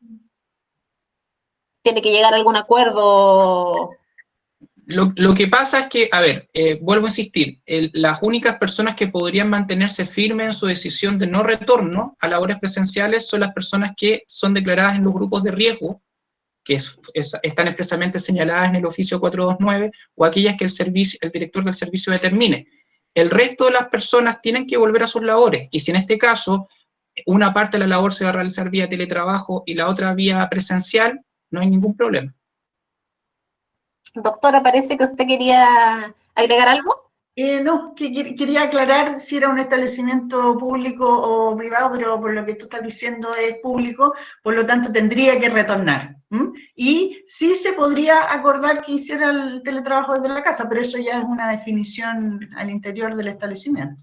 ¿Tiene que llegar a algún acuerdo? Lo que pasa es que, a ver, vuelvo a insistir, las únicas personas que podrían mantenerse firmes en su decisión de no retorno a labores presenciales son las personas que son declaradas en los grupos de riesgo, que están expresamente señaladas en el oficio 429, o aquellas que el director del servicio determine. El resto de las personas tienen que volver a sus labores, y si en este caso una parte de la labor se va a realizar vía teletrabajo y la otra vía presencial, no hay ningún problema. Doctora, parece que usted quería agregar algo. No, quería aclarar si era un establecimiento público o privado, pero por lo que tú estás diciendo es público, por lo tanto tendría que retornar. Y sí se podría acordar que hiciera el teletrabajo desde la casa, pero eso ya es una definición al interior del establecimiento.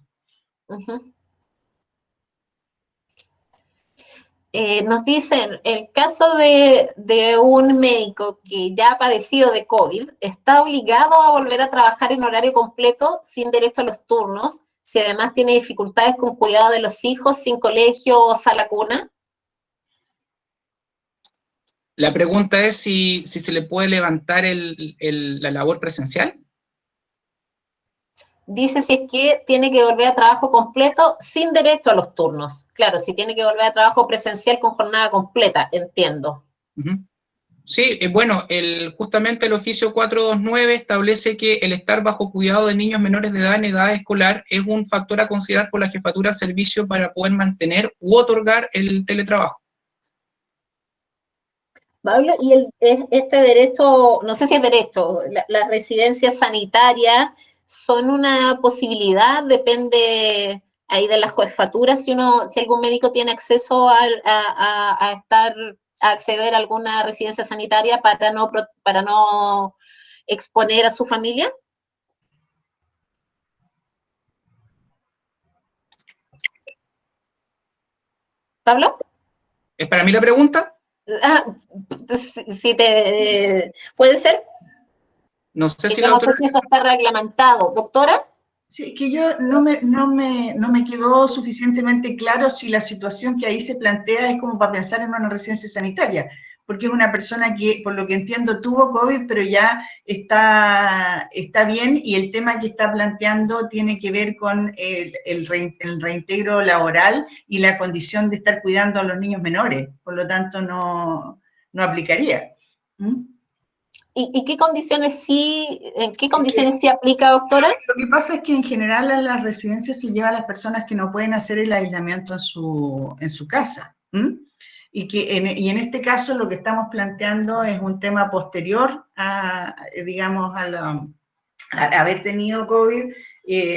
Nos dicen, el caso de un médico que ya ha padecido de COVID, ¿está obligado a volver a trabajar en horario completo sin derecho a los turnos, si además tiene dificultades con cuidado de los hijos, sin colegio o sala cuna? La pregunta es si se le puede levantar la labor presencial. Dice si es que tiene que volver a trabajo completo sin derecho a los turnos. Claro, si tiene que volver a trabajo presencial con jornada completa, entiendo. Sí, bueno, justamente el oficio 429 establece que el estar bajo cuidado de niños menores de edad en edad escolar es un factor a considerar por la jefatura del servicio para poder mantener u otorgar el teletrabajo. Pablo, y este derecho, no sé si es derecho, las residencias sanitarias son una posibilidad, depende ahí de la jefatura, si algún médico tiene acceso a acceder a alguna residencia sanitaria para no exponer a su familia. ¿Pablo? ¿Es para mí la pregunta? Si puede ser. No sé si no sé si eso está reglamentado. ¿Doctora? Sí, que yo no me quedó suficientemente claro si la situación que ahí se plantea es como para pensar en una residencia sanitaria, porque es una persona que, por lo que entiendo, tuvo COVID, pero ya está bien, y el tema que está planteando tiene que ver con el reintegro laboral y la condición de estar cuidando a los niños menores, por lo tanto no aplicaría. ¿Y qué condiciones en qué condiciones sí aplica, doctora? Lo que pasa es que en general a las residencias se lleva a las personas que no pueden hacer el aislamiento en su casa. Y en este caso lo que estamos planteando es un tema posterior a, digamos, a haber tenido COVID,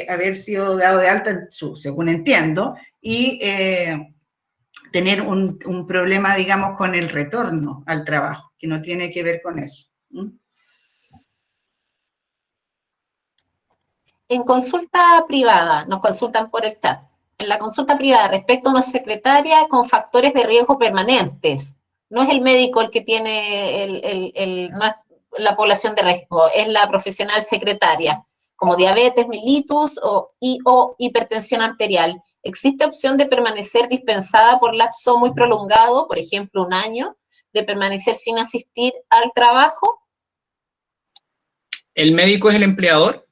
haber sido dado de alta, según entiendo, y tener un problema, digamos, con el retorno al trabajo, que no tiene que ver con eso. En consulta privada, nos consultan por el chat, en la consulta privada respecto a una secretaria con factores de riesgo permanentes, no es el médico el que tiene no es la población de riesgo, es la profesional secretaria, como diabetes, mellitus o hipertensión arterial. ¿Existe opción de permanecer dispensada por lapso muy prolongado, por ejemplo, 1 año, de permanecer sin asistir al trabajo? ¿El médico es el empleador?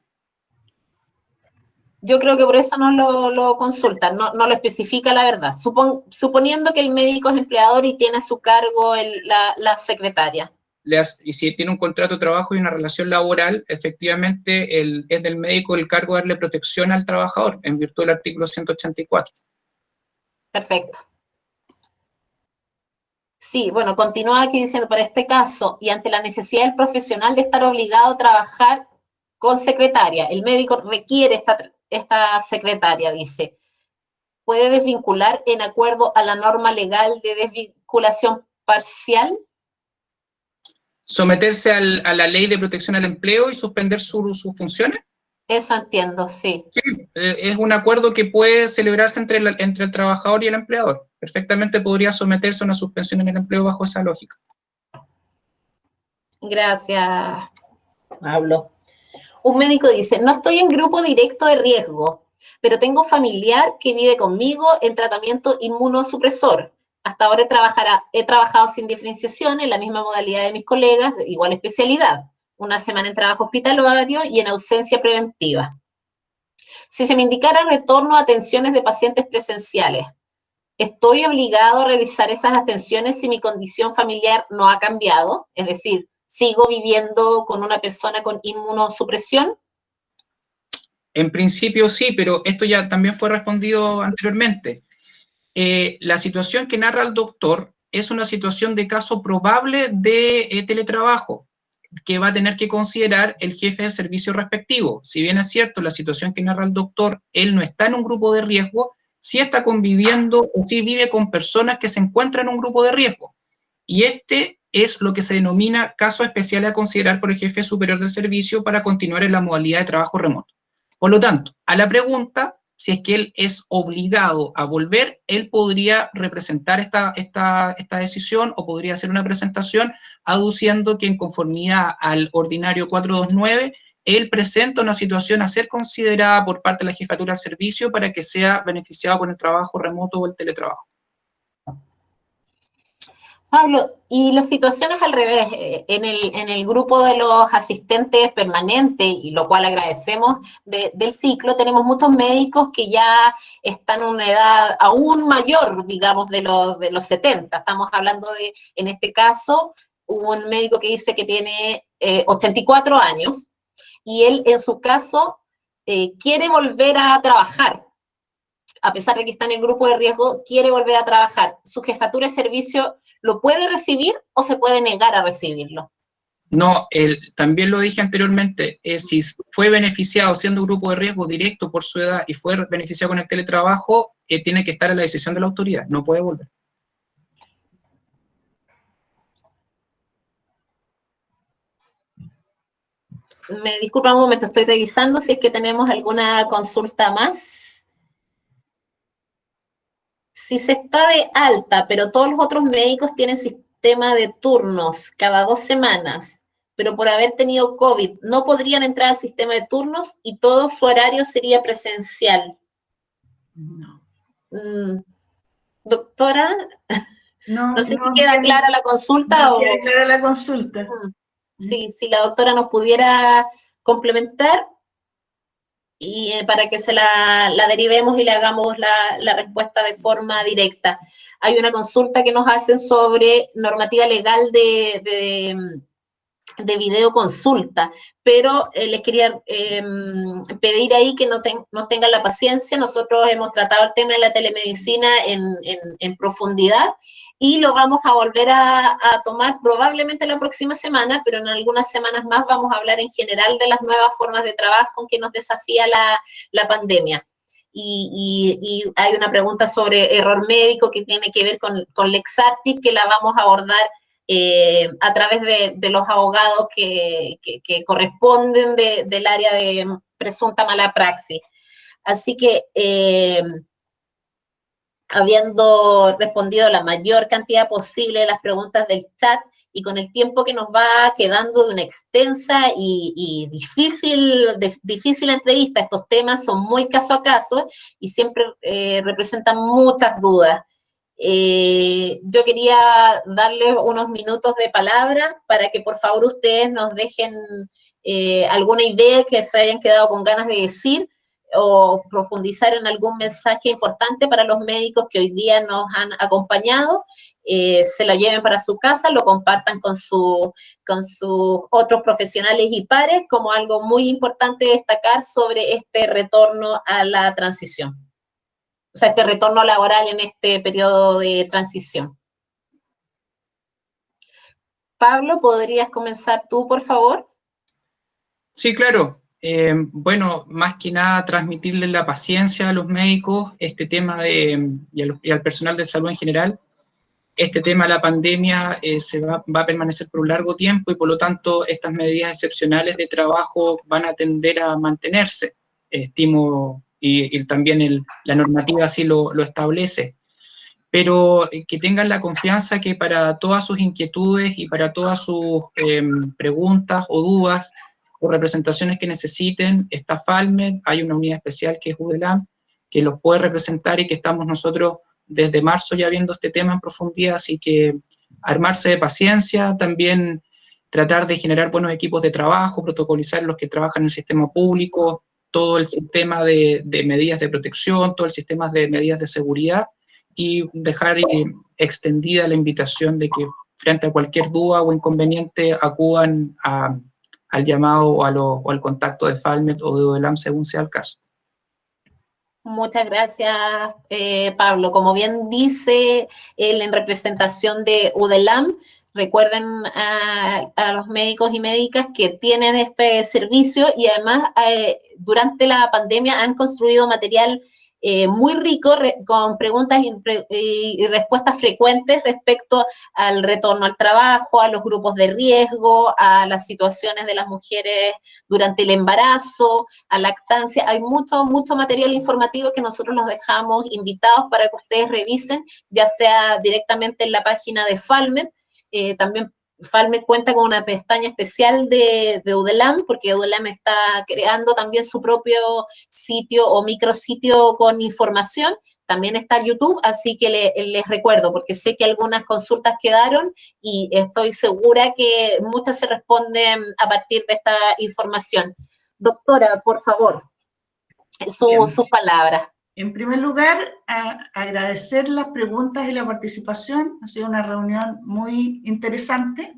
Yo creo que por eso no lo consultan, no lo especifica la verdad. Suponiendo que el médico es empleador y tiene a su cargo la secretaria. Y si tiene un contrato de trabajo y una relación laboral, efectivamente es del médico el cargo de darle protección al trabajador, en virtud del artículo 184. Perfecto. Sí, bueno, continúa aquí diciendo, para este caso, y ante la necesidad del profesional de estar obligado a trabajar con secretaria, el médico requiere esta secretaria, dice, ¿puede desvincular en acuerdo a la norma legal de desvinculación parcial? ¿Someterse a la ley de protección al empleo y suspender sus funciones? Eso entiendo, sí. Es un acuerdo que puede celebrarse entre el trabajador y el empleador. Perfectamente podría someterse a una suspensión en el empleo bajo esa lógica. Gracias, Pablo. Un médico dice, no estoy en grupo directo de riesgo, pero tengo familiar que vive conmigo en tratamiento inmunosupresor. Hasta ahora he trabajado sin diferenciación en la misma modalidad de mis colegas, de igual especialidad, una semana en trabajo hospitalario y en ausencia preventiva. Si se me indicara retorno a atenciones de pacientes presenciales, ¿estoy obligado a realizar esas atenciones si mi condición familiar no ha cambiado? Es decir, ¿sigo viviendo con una persona con inmunosupresión? En principio sí, pero esto ya también fue respondido anteriormente. La situación que narra el doctor es una situación de caso probable de teletrabajo, que va a tener que considerar el jefe de servicio respectivo. Si bien es cierto, la situación que narra el doctor, él no está en un grupo de riesgo, sí está conviviendo o sí vive con personas que se encuentran en un grupo de riesgo. Y este es lo que se denomina caso especial a considerar por el jefe superior del servicio para continuar en la modalidad de trabajo remoto. Por lo tanto, a la pregunta, si es que él es obligado a volver, él podría representar esta decisión o podría hacer una presentación aduciendo que en conformidad al ordinario 429, él presenta una situación a ser considerada por parte de la jefatura del servicio para que sea beneficiado con el trabajo remoto o el teletrabajo. Pablo, y las situaciones al revés, en el grupo de los asistentes permanentes, y lo cual agradecemos del ciclo, tenemos muchos médicos que ya están en una edad aún mayor, digamos, de los 70. Estamos hablando de, en este caso, un médico que dice que tiene 84 años, y él, en su caso, quiere volver a trabajar. A pesar de que está en el grupo de riesgo, quiere volver a trabajar. ¿Su jefatura de servicio lo puede recibir o se puede negar a recibirlo? No, también lo dije anteriormente, si fue beneficiado siendo un grupo de riesgo directo por su edad y fue beneficiado con el teletrabajo, tiene que estar a la decisión de la autoridad, no puede volver. Me disculpa un momento, estoy revisando si es que tenemos alguna consulta más. Si se está de alta, pero todos los otros médicos tienen sistema de turnos cada 2 semanas, pero por haber tenido COVID no podrían entrar al sistema de turnos y todo su horario sería presencial. No. Doctora, no sé si queda clara la consulta no o... queda clara la consulta. Sí, si la doctora nos pudiera complementar y para que se la derivemos y le hagamos la respuesta de forma directa. Hay una consulta que nos hacen sobre normativa legal de videoconsulta, pero les quería pedir ahí que nos tengan la paciencia. Nosotros hemos tratado el tema de la telemedicina en profundidad y lo vamos a volver a tomar probablemente la próxima semana, pero en algunas semanas más vamos a hablar en general de las nuevas formas de trabajo en que nos desafía la pandemia. Y hay una pregunta sobre error médico que tiene que ver con Lex Artis, que la vamos a abordar a través de los abogados que corresponden del área de presunta mala praxis. Así que, habiendo respondido la mayor cantidad posible de las preguntas del chat, y con el tiempo que nos va quedando de una extensa y difícil entrevista, estos temas son muy caso a caso y siempre representan muchas dudas. Yo quería darles unos minutos de palabra para que por favor ustedes nos dejen alguna idea que se hayan quedado con ganas de decir o profundizar en algún mensaje importante para los médicos que hoy día nos han acompañado. Se lo lleven para su casa, lo compartan con sus otros profesionales y pares como algo muy importante destacar sobre este retorno a la transición. O sea, este retorno laboral en este periodo de transición. Pablo, ¿podrías comenzar tú, por favor? Sí, claro. Bueno, más que nada transmitirle la paciencia a los médicos, este tema y al personal de salud en general. Este tema de la pandemia va a permanecer por un largo tiempo y por lo tanto estas medidas excepcionales de trabajo van a tender a mantenerse. Estimo y también la normativa así lo establece. Pero que tengan la confianza que para todas sus inquietudes y para todas sus preguntas o dudas o representaciones que necesiten, está FALMED, hay una unidad especial que es UDELAM, que los puede representar y que estamos nosotros desde marzo ya viendo este tema en profundidad, así que armarse de paciencia, también tratar de generar buenos equipos de trabajo, protocolizar los que trabajan en el sistema público, todo el sistema de medidas de protección, todo el sistema de medidas de seguridad, y dejar extendida la invitación de que frente a cualquier duda o inconveniente acudan al llamado o al contacto de Falmet o de UDELAM según sea el caso. Muchas gracias, Pablo. Como bien dice él en representación de UDELAM, recuerden a los médicos y médicas que tienen este servicio y además durante la pandemia han construido material muy rico con preguntas y respuestas frecuentes respecto al retorno al trabajo, a los grupos de riesgo, a las situaciones de las mujeres durante el embarazo, a lactancia. Hay mucho material informativo que nosotros los dejamos invitados para que ustedes revisen, ya sea directamente en la página de Falmet. También Falmet cuenta con una pestaña especial de UDELAM, porque UDELAM está creando también su propio sitio o micrositio con información. También está YouTube, así que les recuerdo, porque sé que algunas consultas quedaron y estoy segura que muchas se responden a partir de esta información. Doctora, por favor, su palabra. En primer lugar, agradecer las preguntas y la participación. Ha sido una reunión muy interesante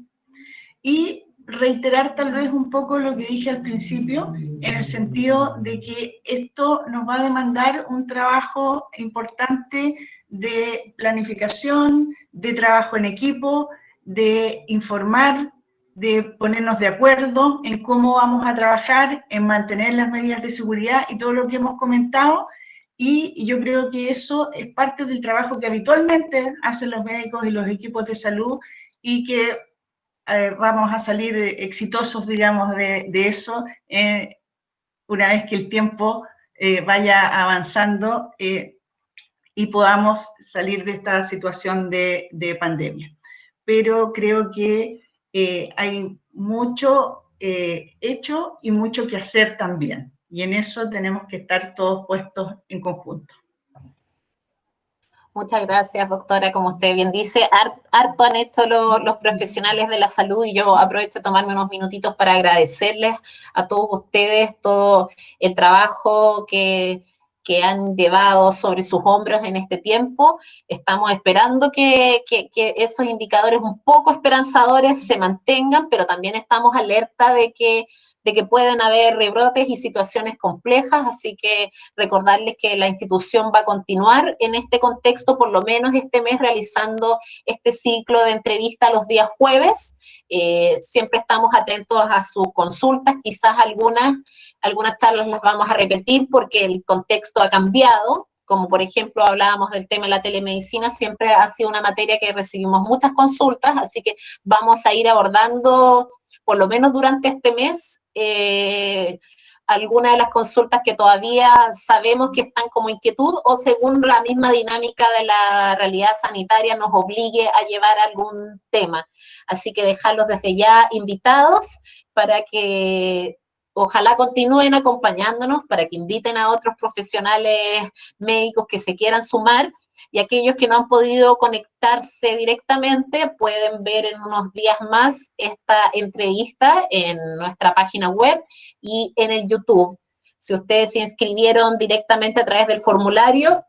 y reiterar tal vez un poco lo que dije al principio, en el sentido de que esto nos va a demandar un trabajo importante de planificación, de trabajo en equipo, de informar, de ponernos de acuerdo en cómo vamos a trabajar, en mantener las medidas de seguridad y todo lo que hemos comentado. Y yo creo que eso es parte del trabajo que habitualmente hacen los médicos y los equipos de salud y que vamos a salir exitosos, digamos, de eso una vez que el tiempo vaya avanzando y podamos salir de esta situación de pandemia. Pero creo que hay mucho hecho y mucho que hacer también. Y en eso tenemos que estar todos puestos en conjunto. Muchas gracias, doctora. Como usted bien dice, harto han hecho los profesionales de la salud y yo aprovecho de tomarme unos minutitos para agradecerles a todos ustedes todo el trabajo que han llevado sobre sus hombros en este tiempo. Estamos esperando que esos indicadores un poco esperanzadores se mantengan, pero también estamos alerta de que pueden haber rebrotes y situaciones complejas, así que recordarles que la institución va a continuar en este contexto, por lo menos este mes, realizando este ciclo de entrevistas los días jueves. Siempre estamos atentos a sus consultas, quizás algunas charlas las vamos a repetir porque el contexto ha cambiado, como por ejemplo hablábamos del tema de la telemedicina, siempre ha sido una materia que recibimos muchas consultas, así que vamos a ir abordando, por lo menos durante este mes, algunas de las consultas que todavía sabemos que están como inquietud o según la misma dinámica de la realidad sanitaria nos obligue a llevar algún tema. Así que dejarlos desde ya invitados para que ojalá continúen acompañándonos, para que inviten a otros profesionales médicos que se quieran sumar, y aquellos que no han podido conectarse directamente pueden ver en unos días más esta entrevista en nuestra página web y en el YouTube. Si ustedes se inscribieron directamente a través del formulario,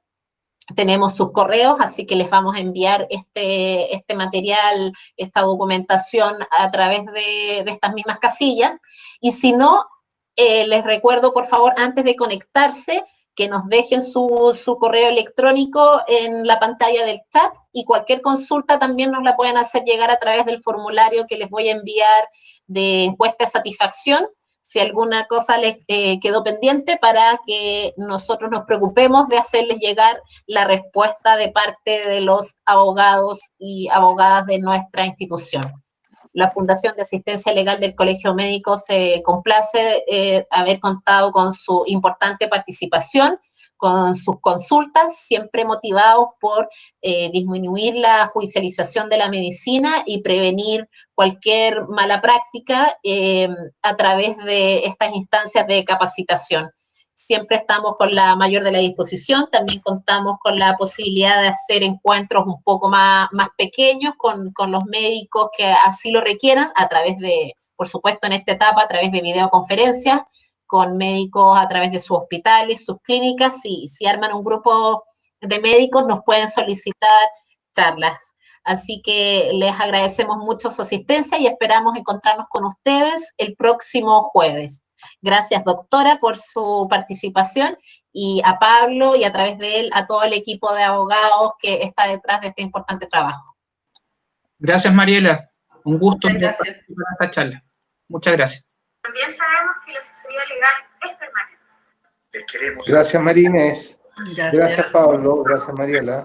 tenemos sus correos, así que les vamos a enviar este material, esta documentación a través de estas mismas casillas. Y si no, les recuerdo, por favor, antes de conectarse, que nos dejen su correo electrónico en la pantalla del chat y cualquier consulta también nos la pueden hacer llegar a través del formulario que les voy a enviar de encuesta de satisfacción, si alguna cosa les quedó pendiente, para que nosotros nos preocupemos de hacerles llegar la respuesta de parte de los abogados y abogadas de nuestra institución. La Fundación de Asistencia Legal del Colegio Médico se complace haber contado con su importante participación, con sus consultas, siempre motivados por disminuir la judicialización de la medicina y prevenir cualquier mala práctica a través de estas instancias de capacitación. siempre estamos con la mayor de la disposición. También contamos con la posibilidad de hacer encuentros un poco más pequeños con los médicos que así lo requieran, a través de, por supuesto en esta etapa, a través de videoconferencias, con médicos a través de sus hospitales, sus clínicas. Si arman un grupo de médicos, nos pueden solicitar charlas. Así que les agradecemos mucho su asistencia y esperamos encontrarnos con ustedes el próximo jueves. Gracias, doctora, por su participación, y a Pablo y a través de él a todo el equipo de abogados que está detrás de este importante trabajo. Gracias, Mariela. Un gusto Gracias. participar en esta charla. Muchas gracias. También sabemos que la asesoría legal es permanente. Gracias, María Inés. Gracias. Gracias, Pablo. Gracias, Mariela.